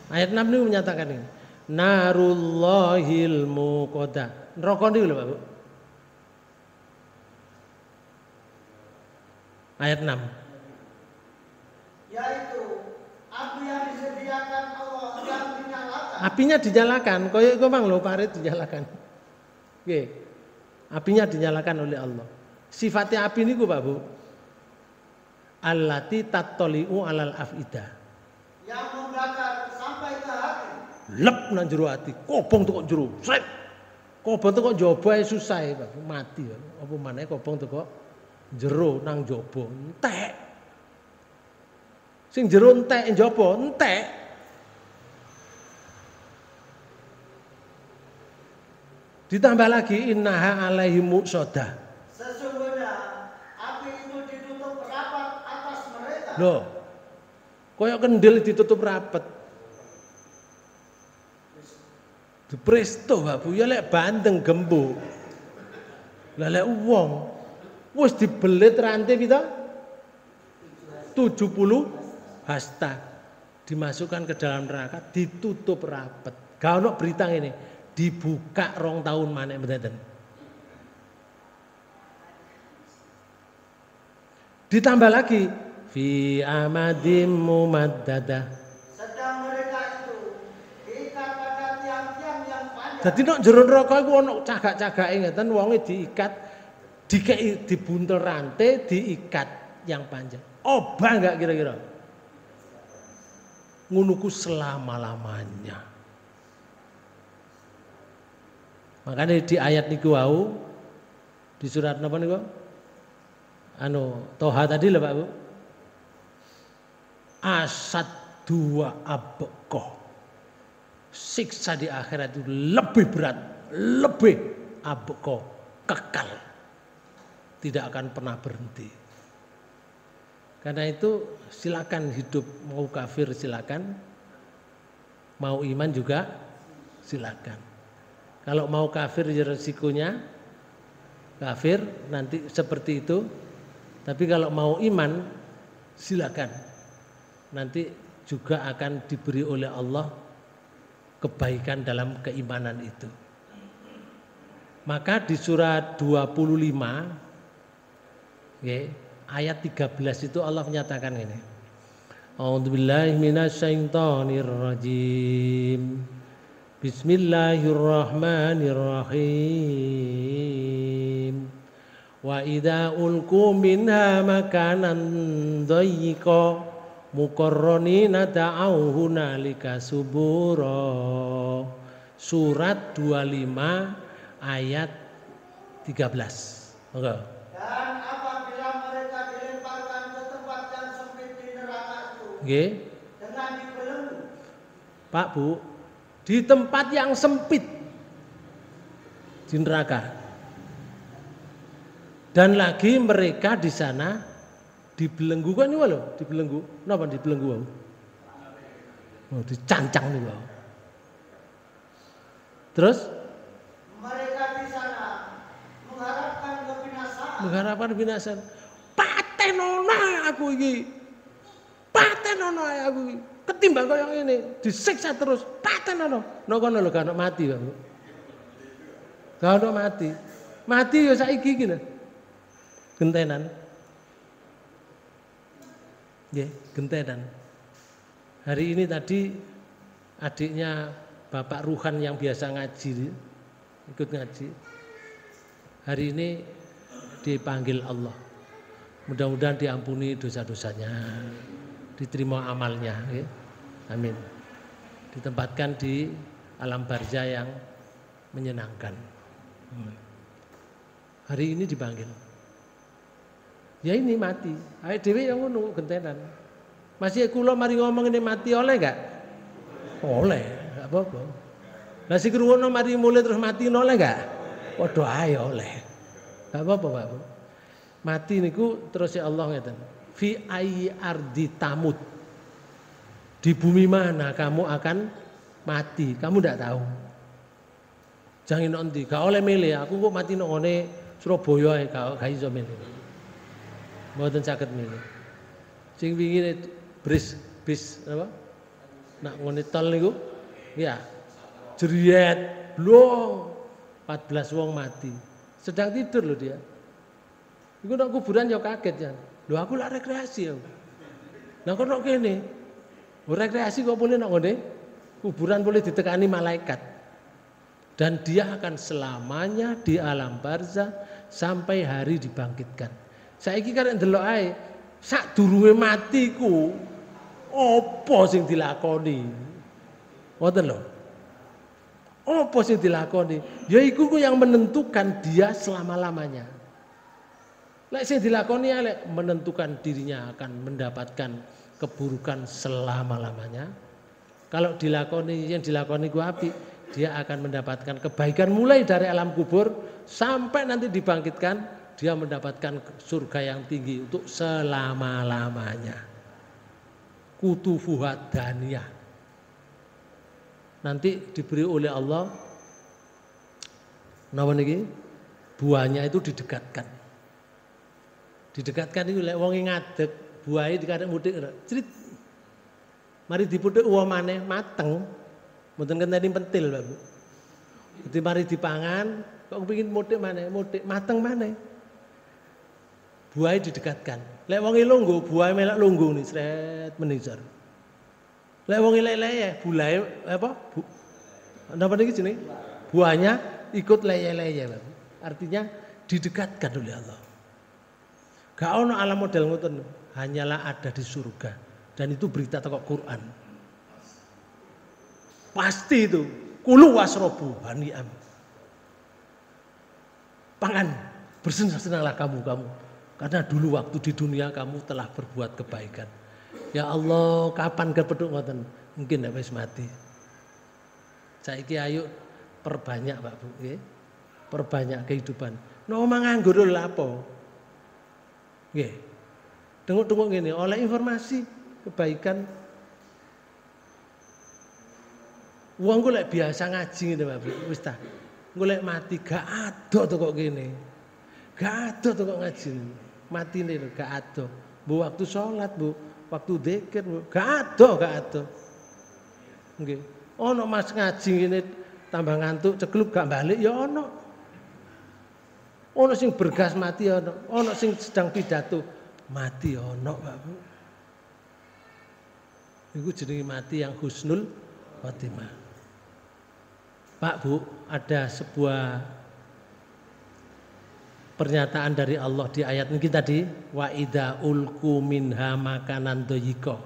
Ayat 6 ini menyatakan ini. Narullahil muqaddah. Neraka niku lho, Pak Bu. Ayat 6. Yaitu api yang disediakan Allah yang dinyalakan. Apinya dinyalakan, koyo iku mang lho parit dinyalakan. Nggih. Apinya dinyalakan oleh Allah. Sifatnya api niku Pak Bu. Allati tattali'u alal afidah. Yang membakar sampai ke hati. Lep nang jero ati, kobong teko jero. Sret. Kobong teko njaba ae susah Pak, mati. Apa maneh kobong teko jero nang njaba. Entek. Sing jero entek njaba entek. Ditambah lagi innaha alaihim muqsadah. Sesungguhnya api itu ditutup rapat atas mereka. Loh. Koyok kendil ditutup rapat. Dipresto babu ya lek bandeng gembok. Lah lek wong wis dibelit rantai pita 70 hasta dimasukkan ke dalam neraka ditutup rapat. Gak ono berita ini dibuka 2 tahun maneh mboten. Ditambah lagi fi amadim mumaddadah. Sedang mereka itu diikat pada tiang-tiang yang panjang. Dadi nek jero neraka iku ana cagak-cagake ngeten wonge diikat dikei dibuntel rantai diikat yang panjang. Obah enggak kira-kira? Ngunuku selama-lamanya. Makanya di ayat niku wau di surat napa niku? Toha tadi lho Pak Bu. Asad 2 abqa. Siksa di akhirat itu lebih berat, lebih abqa, kekal. Tidak akan pernah berhenti. Karena itu silakan hidup, mau kafir silakan, mau iman juga silakan. Kalau mau kafir ya resikonya kafir nanti seperti itu. Tapi kalau mau iman silakan. Nanti juga akan diberi oleh Allah kebaikan dalam keimanan itu. Maka di surat 25 ayat 13 itu Allah menyatakan ini. A'udzubillahi minasyaitonirrajim. Bismillahirrahmanirrahim. Wa idza ulqu minha makanan dayyiqa muqarranina da'au hunalika subura. Surat 25 ayat 13. Monggo. Dan apabila mereka dilemparkan ke tempat yang sempit di neraka itu, Nggih. dengan dibelenggu. Pak Bu, di tempat yang sempit di neraka. Dan lagi mereka di sana dibelenggu kan niku lho, dibelenggu. Napa dibelenggu? Oh, dicancang niku. Terus Mereka di sana mengharapkan kebinasaan. mengharapkan binasa. Patenono aku iki. Patenono aku iki. Ketimbang kaya ngene, disiksa terus. Patenono. Nek kono lho gak ono mati, Pak. Gak ono mati. Mati ya saiki iki lho. Gentenan. Nggih, gentenan. Hari ini tadi adiknya Bapak Ruhan yang biasa ngaji, ikut ngaji. Hari ini dipanggil Allah. Mudah-mudahan diampuni dosa-dosanya, diterima amalnya. Ya. Amin. Ditempatkan di alam barzah yang menyenangkan. Hari ini dipanggil. Ya ini mati. Awake dhewe yang ngono gentenan. Masih kula mari ngomong ini mati oleh enggak? Oleh, enggak apa-apa. Lah sing krungono mari mulai terus mati oleh enggak? Padha ae oleh. Enggak apa-apa, Pak. Mati niku terus ya Allah ngeten. Fi ayyi ardi tamut. Di bumi mana kamu akan mati? Kamu enggak tahu. Jangan nanti, gak oleh milih. Aku kok mati nang ngene Surabaya ae gak iso milih. Mboten saged milih. Sing wingi bis apa? Nak ngene tol niku ya jeriet blong 14 wong mati. Sedang tidur loh dia. Iku nang kuburan ya kaget ya. Lho aku lak rekreasi ya. Lah kok nang kene. Rekreasi kok boleh nang ngene? Kuburan boleh ditekani malaikat. Dan dia akan selamanya di alam barzah sampai hari dibangkitkan. Saiki karek ndelok ae sadurunge mati ku apa sing dilakoni? Ngoten lho. Apa sing dilakoni? Ya iku ku yang menentukan dia selama-lamanya. Lek sing dilakoni lek menentukan dirinya akan mendapatkan keburukan selama-lamanya. Kalau dilakoni yang dilakoni ku apik, dia akan mendapatkan kebaikan mulai dari alam kubur sampai nanti dibangkitkan, dia mendapatkan surga yang tinggi untuk selama-lamanya. Kutufuhat daniyah. Nanti diberi oleh Allah napa niki? Buahnya itu didekatkan. Didekatkan itu lek wong ngadeg, buahe dikadek mudik crit. Mari diputhuk uwa maneh mateng. Mboten kenteni pentil, Pak Bu. Dadi mari dipangan, kok kepengin mudik maneh, mudik mateng maneh. Buahe didekatkan. Lek wong longgo, buahe melok longgo ni sret menisor. Lek wong leye, bulahe apa? Napa niki jenenge? Buahnya ikut leye-leye, Pak. Artinya didekatkan oleh Allah. Gak ono alam model ngoten, hanyalah ada di surga. Dan itu berita teko Quran. Pasti itu. Kulu wasrobu hani'am. Pangan, bersenang-senanglah kamu. Karena dulu waktu di dunia kamu telah berbuat kebaikan. Ya Allah, kapan kepethuk ngoten? Mungkin nek wis mati. Saiki ayo perbanyak, Pak Bu, nggih. Perbanyak kehidupan. No nganggur lho apa? Nggih. Tengok-tengok ngene, oleh informasi kebaikan. Wong golek biasa ngaji ngene, Pak Bu. Wis ta. Golek mati gak ado to kok kene. Gak ado to kok ngaji. Matine lho gak ado. Bu waktu salat, Bu, waktu zikir, Bu, gak ado. Nggih. Ono Mas ngaji ngene tambah ngantuk cekluk gak balik ya ono. Ono sing bergas mati ono sing sedang pidato mati ono, Pak Bu. Iku jenenge mati yang husnul khotimah. Pak Bu, ada sebuah pernyataan dari Allah di ayat ini tadi, wa idza ulqu minha makanan dhayiqa.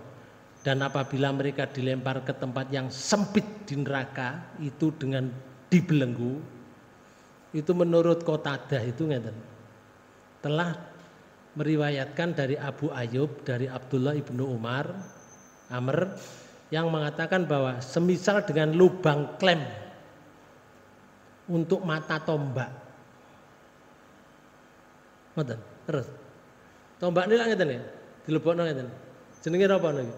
Dan apabila mereka dilempar ke tempat yang sempit di neraka itu dengan dibelenggu, itu menurut Qatadah itu ngeten. Telah meriwayatkan dari Abu Ayyub, dari Abdullah ibnu Amr yang mengatakan bahwa semisal dengan lubang klem untuk mata tombak. Ngoten. Terus. Tombak ini lah ngeten ya. Dilebokno ngeten. Jenenge apa niki?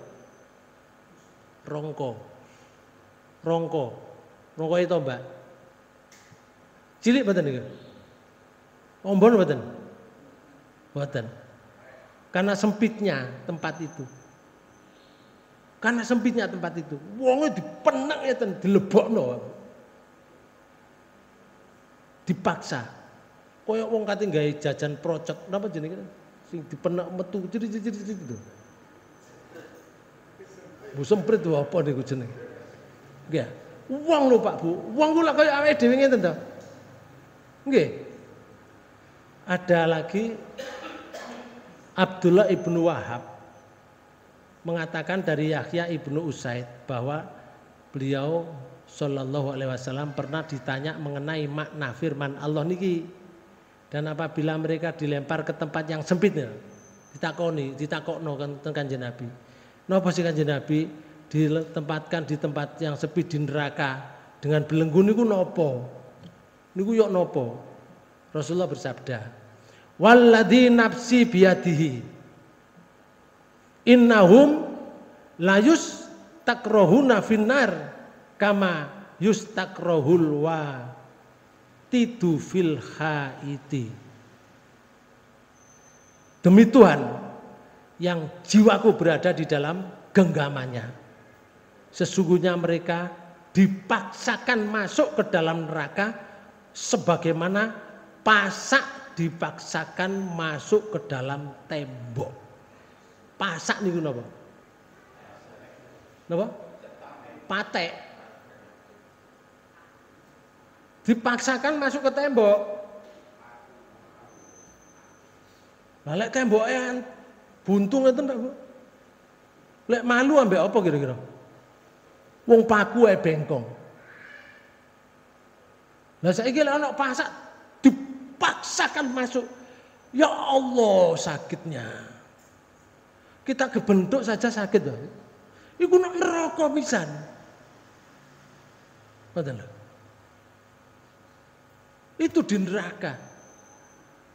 Rongko. Rongkoe tombak. Cilik mboten niku. Ombon mboten. Mboten. Karena sempitnya tempat itu. Wonge dipenek ngeten dilebokno. Dipaksa. Kaya wong kate gawe jajan procek, napa jenenge? Sing dipenek metu ciri-ciri itu. Bu semprit apa niku jenenge? Nggih. Wong lho Pak Bu. Wong kula kaya awake dhewe ngeten to. Nggih. Ada lagi Abdullah ibnu Wahab mengatakan dari Yahya ibnu Usaid bahwa beliau Shallallahu Alaihi Wasallam pernah ditanya mengenai makna firman Allah niki, dan apabila mereka dilempar ke tempat yang sempitnya ditakokno kan Kanjeng Nabi, napa sih Kanjeng Nabi ditempatkan di tempat yang sepi di neraka dengan belenggu niku napa? Niku yok napa? Rasulullah bersabda, walladzi nafsi biyadihi innahum layus takrohuna finnar kama yustakrohul wa tidu fil haiti. Demi Tuhan yang jiwaku berada di dalam genggamannya, sesungguhnya mereka dipaksakan masuk ke dalam neraka sebagaimana pasak dipaksakan masuk ke dalam tembok. Pasak niku napa? Napa? Patek. Dipaksakan masuk ke tembok. Lek temboke buntung ngeten Pak Bu. Lek malu ambek apa kira-kira? Wong paku ae bengkong. Lah saiki lek ana pasak dipaksakan masuk. Ya Allah sakitnya. Kita kebentuk saja sakit Pak. Iku nek neraka pisan. Ngoten lho. Itu di neraka.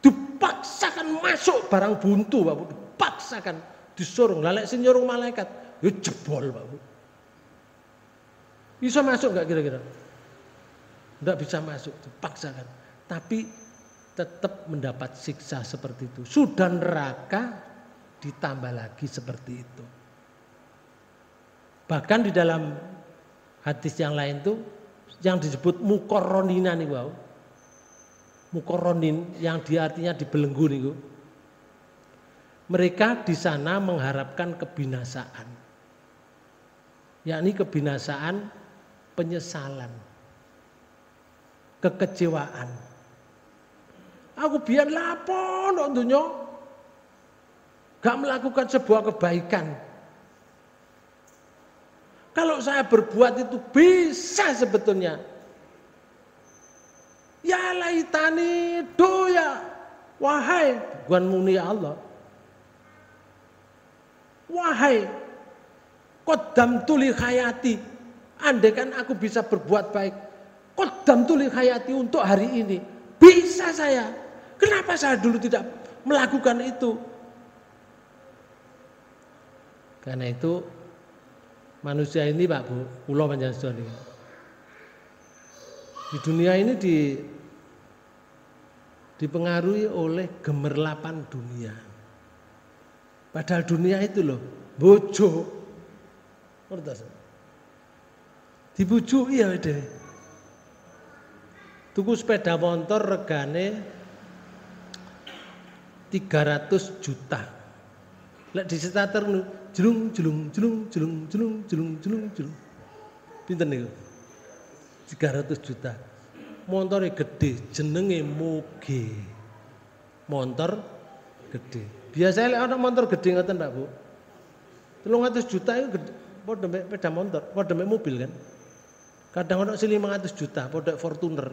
Dipaksakan masuk barang buntu Pak Bu. Dipaksakan disuruh lalek sing nyuruh malaikat. Ya jebol Pak Bu. Bisa masuk enggak kira-kira? Enggak bisa masuk, dipaksakan. Tapi tetap mendapat siksa seperti itu. Sudah neraka ditambah lagi seperti itu. Bahkan di dalam hadis yang lain tuh yang disebut mukorronina nih wow. Mukorronin yang artinya dibelenggu nih. Mereka di sana mengharapkan kebinasaan. Yakni kebinasaan penyesalan. Kekecewaan. Aku biar lapor ndok donya. Gak melakukan sebuah kebaikan. Kalau saya berbuat itu bisa sebetulnya. Ya laitani doya. Wahai, bukan muni Allah. Wahai, qaddamtu li hayati. Andaikan aku bisa berbuat baik. Qaddamtu li hayati untuk hari ini. Bisa saya. Kenapa saya dulu tidak melakukan itu? Karena itu manusia ini Pak Bu, kula panjenengan di dunia ini dipengaruhi oleh gemerlapan dunia. Padahal dunia itu loh, bojo. Dibujuki ya deh. Tuku sepeda motor regane 300 juta. Lek di starter jelung. Pinten niku? 300 juta. Montore gede, jenenge Moge. Motor gede. Biasanya lek ana motor gede ngoten Pak Bu. 300 juta itu gede, padha mek sepeda motor, padha mek mobil kan. Kadang ana sing 500 juta, padha Fortuner.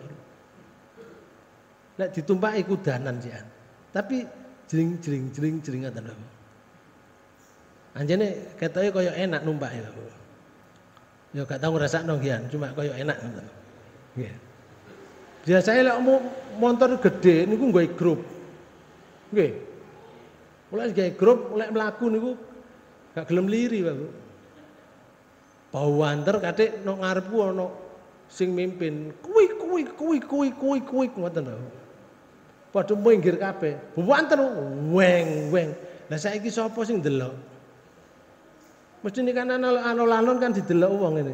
Lek ditumpaki kudanan sian. Tapi jring ngoten Pak Bu. Anjene ketoke kaya enak numpak ya. Ya gak tau ngrasakno nggih, cuma kaya enak ngoten. Nggih. Biasane lek motor gede niku nggawe grup. Nggih. Mulai gawe grup, mulai mlaku niku gak gelem liri, Pak Bu. Bau wanter kathik nang ngarepku ana sing mimpin. Kuwi ngoten lho. Padha minggir kabeh. Wanter weng. Lah saiki sapa sing ndelok? Mesti nek ana lalon kan didelok wong ngene.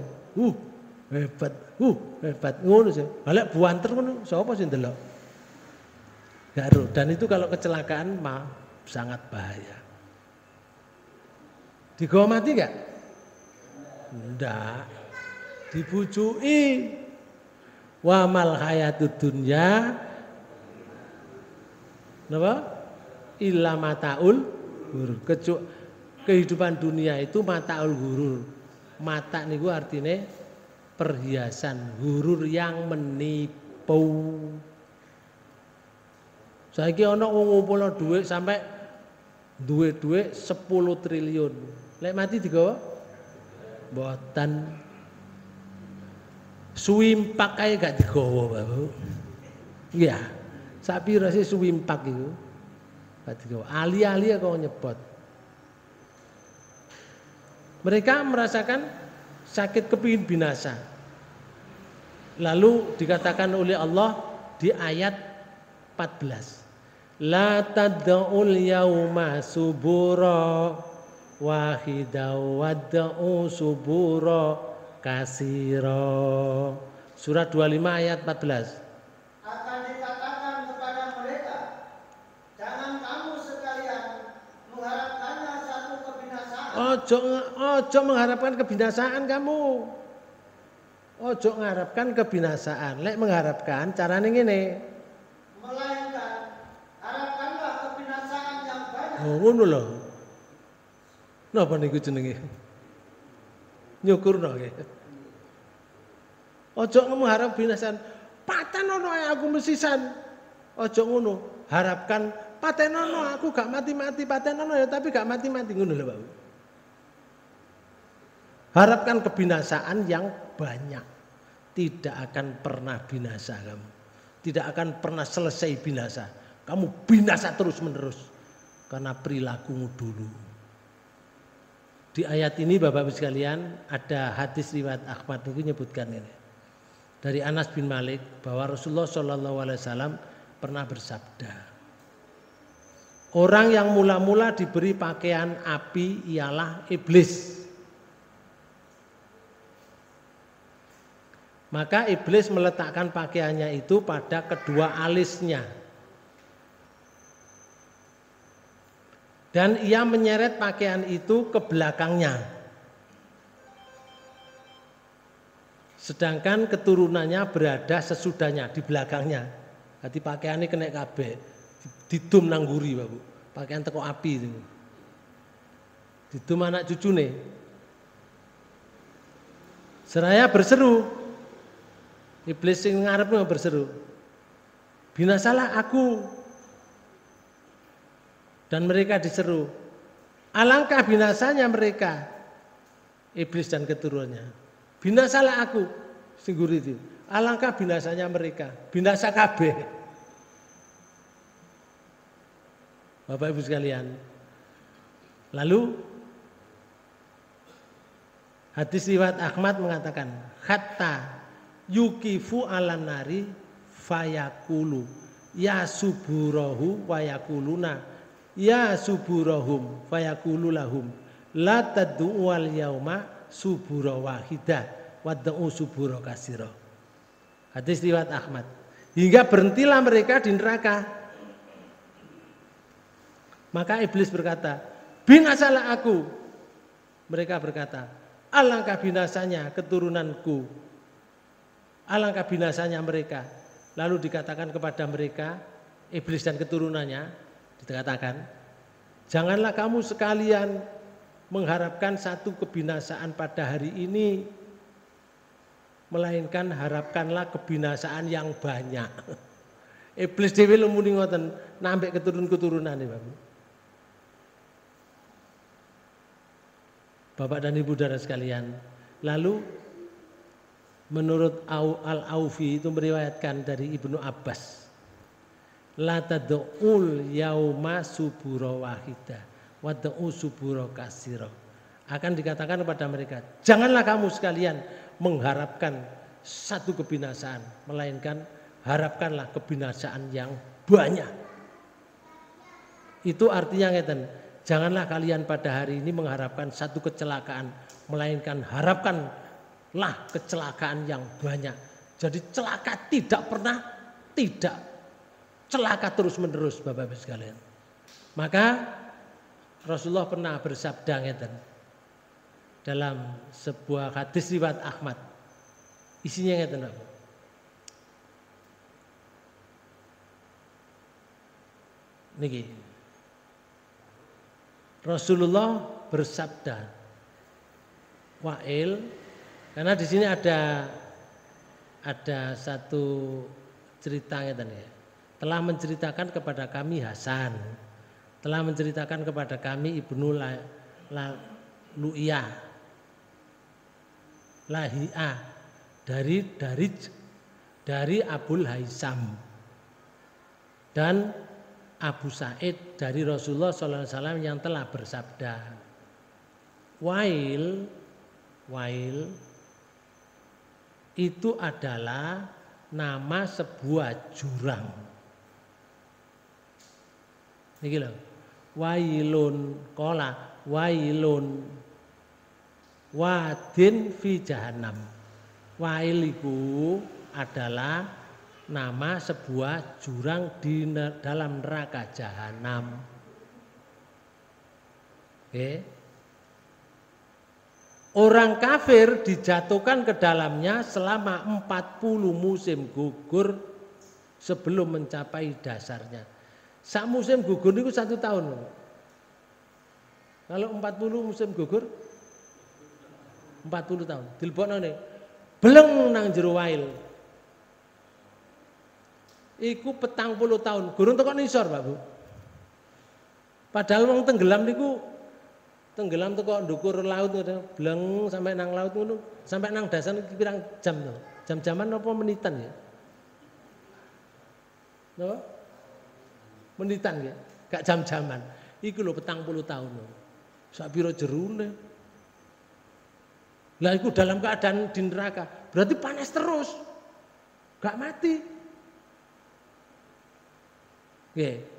Hebat. Ngono sih. Lah buanter ngono sapa sing ndelok? Gak ero. Dan itu kalau kecelakaan sangat bahaya. Digawa mati enggak? Enggak. Dibujuki. Wa mal hayatud dunya napa? Illa mataul ghurur. Kehidupan dunia itu mataul ghurur. Mata niku artine perhiasan, ghurur yang menipu. Saiki ana wong ngumpulno dhuwit sampai duwe dhuwit 10 triliun. Lek mati digawa? Mboten. Suwimpak kae gak digawa, Bapak. Iya. Sapira sih suwimpak iku? Gak digawa. Ali-ali kok nyebot. Mereka merasakan sakit kepingin binasa. Lalu dikatakan oleh Allah di ayat 14. La tad'ul yauma subura wahida wad'u subura kasira. Surat 25 ayat 14. Akan dikatakan kepada mereka, jangan kamu sekalian mengharapkannya satu kebinasaan. Ojo mengharapkan kebinasaan kamu. Ojo mengharapkan kebinasaan. Lek mengharapkan carane ngene. Melainkan harapkanlah kebinasaan yang banyak. Oh ngono lho. Napa niku jenenge? Nyukurno nggih. Ojo mengharap binasaan. Patan ono aku mesisan. Ojo ngono. Harapkan patenono aku gak mati-mati, patenono ya tapi gak mati-mati ngono lho Pak. Harapkan kebinasaan yang banyak. Tidak akan pernah binasa kamu. Tidak akan pernah selesai binasa. Kamu binasa terus-menerus karena perilakumu dulu. Di ayat ini Bapak-Ibu sekalian ada hadis riwayat Ahmad itu menyebutkan ini. Dari Anas bin Malik bahwa Rasulullah SAW pernah bersabda, orang yang mula-mula diberi pakaian api ialah iblis. Maka iblis meletakkan pakaiannya itu pada kedua alisnya. Dan ia menyeret pakaian itu ke belakangnya. Sedangkan keturunannya berada sesudahnya di belakangnya. Jadi pakaiannya kena kabeh, didum nang nguri, Bapak. Pakaian teko api itu. Didum anak cucune. Seraya berseru. Iblis sing ngarep berseru. Binasalah aku. Dan mereka diseru. Alangkah binasanya mereka. Iblis dan keturunannya. Binasalah aku. Singgur itu. Alangkah binasanya mereka. Binasa kabeh. Bapak Ibu sekalian. Lalu hadis riwayat Ahmad mengatakan, hatta yukifu ala nari fayakulu ya suburahu wayakuluna ya suburahum fayakulu lahum la tad'u wal yauma subura wahidah wad'u subura kasira. Hadis riwayat Ahmad. Hingga berhentilah mereka di neraka. Maka iblis berkata, binasalah aku. Mereka berkata, alangkah binasanya keturunanku. Alangkah binasanya mereka. Lalu dikatakan kepada mereka, iblis dan keturunannya, dikatakan, janganlah kamu sekalian mengharapkan satu kebinasaan pada hari ini, melainkan harapkanlah kebinasaan yang banyak. Iblis dhewe muni ngoten, nambah keturunan-keturunane, Bapak dan Ibu saudara sekalian. Lalu menurut Al-Aufi itu meriwayatkan dari Ibnu Abbas, la tad'ul yauma subura wahida wad'u subura kasira. Akan dikatakan kepada mereka, janganlah kamu sekalian mengharapkan satu kebinasaan, melainkan harapkanlah kebinasaan yang banyak. Itu artinya ngeten, janganlah kalian pada hari ini mengharapkan satu kecelakaan, melainkan harapkanlah kecelakaan yang banyak. Jadi celaka tidak celaka terus-menerus Bapak-Ibu sekalian. Maka Rasulullah pernah bersabda ngeten dalam sebuah hadis riwayat Ahmad. Isinya ngeten, Bapak. Niki. Rasulullah bersabda, Wa'il, karena di sini ada satu cerita ngeten ya. Telah menceritakan kepada kami Hasan, telah menceritakan kepada kami Ibnu Lu'iyah, Lahiyah dari Abul Haisam dan Abu Sa'id dari Rasulullah SAW yang telah bersabda, Wa'il itu adalah nama sebuah jurang. Niki lho. Wailun qala wailun wadin fi jahannam. Wail iku adalah nama sebuah jurang di dalam neraka jahanam. Oke. Orang kafir dijatuhkan ke dalamnya selama 40 musim gugur sebelum mencapai dasarnya. Sak musim gugur itu 1 tahun. Kalau 40 musim gugur 40 tahun. Dilebokno nih. Beleng nang jero wail. Iku 40 tahun. Gurung teko nisor, Pak Bu. Padahal wong tenggelam niku tenggelam teko ndukur laut bleng sampai nang laut ngono, sampai nang dasar pirang jam to? Jam-jaman apa menitan ya? Napa? Menitan ya, gak jam-jaman. Iku lho 40 tahun lho. Sak pira jerune. Lah iku dalam keadaan di neraka, berarti panas terus. Gak mati. Oke.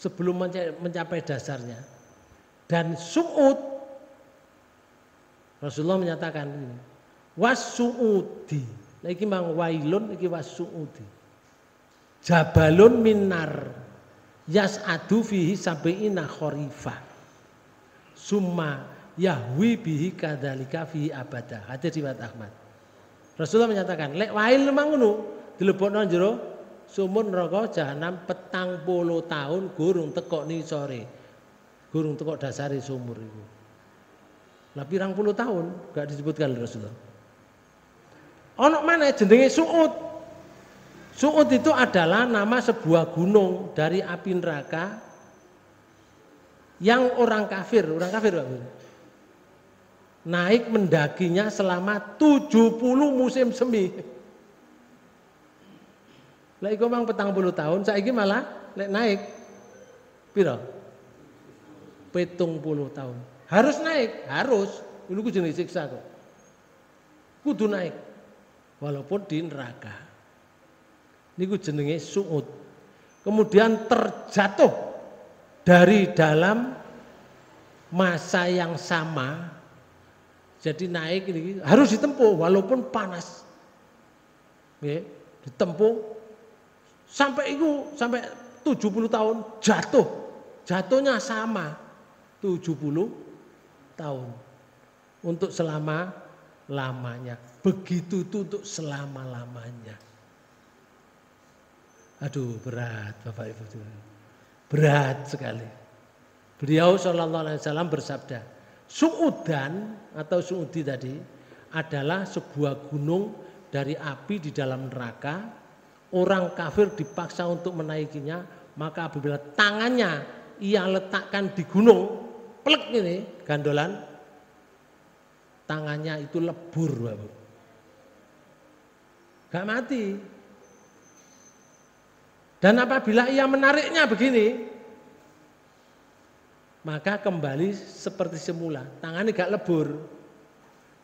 Sebelum mencapai dasarnya. Dan su'ud, Rasulullah menyatakan ini, was-su'udi. Nah iki mang wailun, iki was-su'udi. Jabalun minar yas'adu fihi sabi'ina khorifah. Summa yahwi bihi kadzalika fihi abada. Hadis riwayat Ahmad. Rasulullah menyatakan, lek wail memang ngono, dilebokno jero sumur neraka jahanam 40 tahun gurung teko ni sore. Gurung teko dasare sumur itu. Lah pirang puluh tahun gak disebutkan Rasulullah. Ono mana jenenge Su'ud. Su'ud itu adalah nama sebuah gunung dari api neraka yang orang kafir Pak, naik mendakinya selama 70 musim semi. Lah iku mang 40 tahun, saiki malah lek naik piro? 70 tahun. Harus naik, harus. Ini jenis siksa kok. Kudu naik. Walaupun di neraka. Ini jenenge su'ud. Kemudian terjatuh dari dalam masa yang sama. Jadi naik ini harus ditempuh walaupun panas. Ya, ditempuh sampai 70 tahun jatuh. Jatuhnya sama. 70 tahun untuk selama-lamanya. Begitu itu untuk selama-lamanya. Aduh berat Bapak Ibu. Berat sekali. Beliau SAW bersabda, Su'udan atau Su'udi tadi adalah sebuah gunung dari api di dalam neraka. Orang kafir dipaksa untuk menaikinya, maka apabila tangannya ia letakkan di gunung, plek ini gandolan, tangannya itu lebur, Bapak. Gak mati. Dan apabila ia menariknya begini, maka kembali seperti semula. Tangannya gak lebur.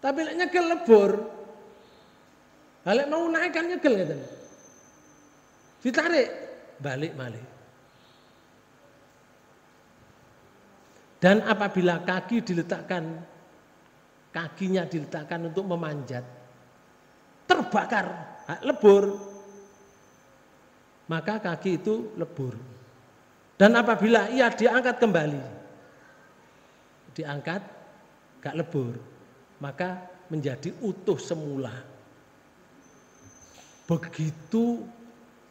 Tapi lek nyegel lebur. Lek mau naik kan nyegel gitu. Ditarik, balik malih. Dan apabila kakinya diletakkan untuk memanjat, terbakar, lebur, maka kaki itu lebur. Dan apabila ia diangkat kembali, diangkat, gak lebur, maka menjadi utuh semula. Begitu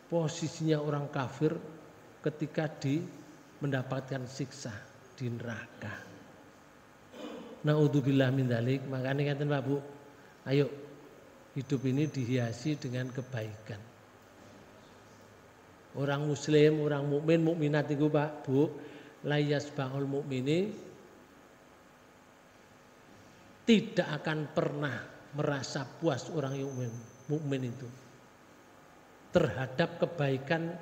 posisinya orang kafir ketika mendapatkan siksa di neraka. Naudzubillah min dzalik. Makanya ngaten Pak Bu, ayo hidup ini dihiasi dengan kebaikan. Orang muslim, orang mukmin, mukminat itu Pak Bu, la yasbahul mukmini, tidak akan pernah merasa puas orang mukmin itu terhadap kebaikan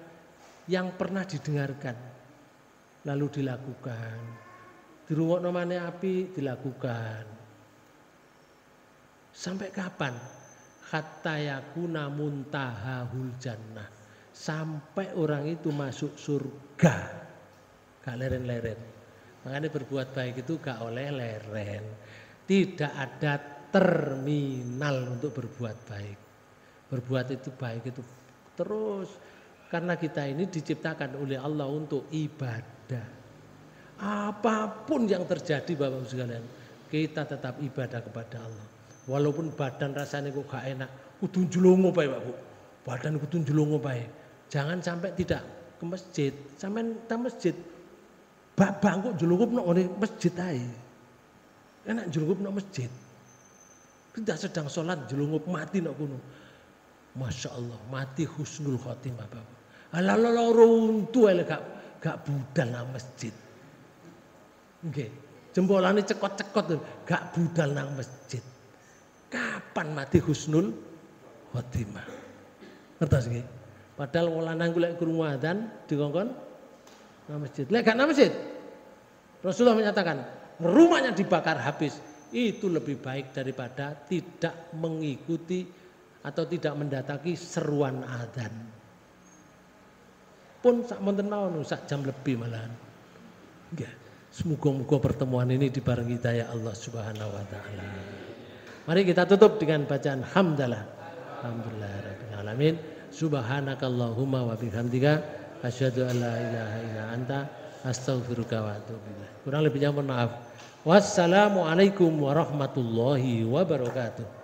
yang pernah didengarkan lalu dilakukan. Dirungokno maneh api dilakukan. Sampai kapan? Hatta yakuna muntahahul jannah. Sampai orang itu masuk surga. Gak leren-leren. Makanya berbuat baik itu gak oleh leren. Tidak ada terminal untuk berbuat baik. Berbuat itu baik itu terus. Karena kita ini diciptakan oleh Allah untuk ibadah. Apapun yang terjadi Bapak-Ibu sekalian, kita tetap ibadah kepada Allah. Walaupun badan rasanya kok gak enak, kudu njlongo bae Pak Bu. Badan kudu njlongo bae. Jangan sampai tidak ke masjid. Sampai ke masjid, bangku njlongo nang masjid ae. Enak njlongo nang masjid. Tidak sedang sholat njlongo mati nang kono. Masya Allah, mati husnul khotimah Bapak. Ala loro untu ae gak budal nang masjid. Nggih, jempolane cekot-cekot gak budal nang masjid. Kapan mati husnul khotimah? Ngertos nggih? Padahal wong lanang golek krungu adzan dikongkon nang masjid. Lek gak nang masjid, Rasulullah menyatakan rumahnya dibakar habis. Itu lebih baik daripada tidak mengikuti atau tidak mendatangi seruan adzan. Pun sak monten mawon sak jam lebih malahan. Nggih. Semoga-moga pertemuan ini dibarengi daya Allah Subhanahu wa taala. Mari kita tutup dengan bacaan hamdalah. Alhamdulillahirabbil alamin. Subhanakallahumma wa bihamdika asyhadu an la ilaha illa anta astaghfiruka wa atubu ilaik. Kurang lebihnya mohon maaf. Wassalamualaikum warahmatullahi wabarakatuh.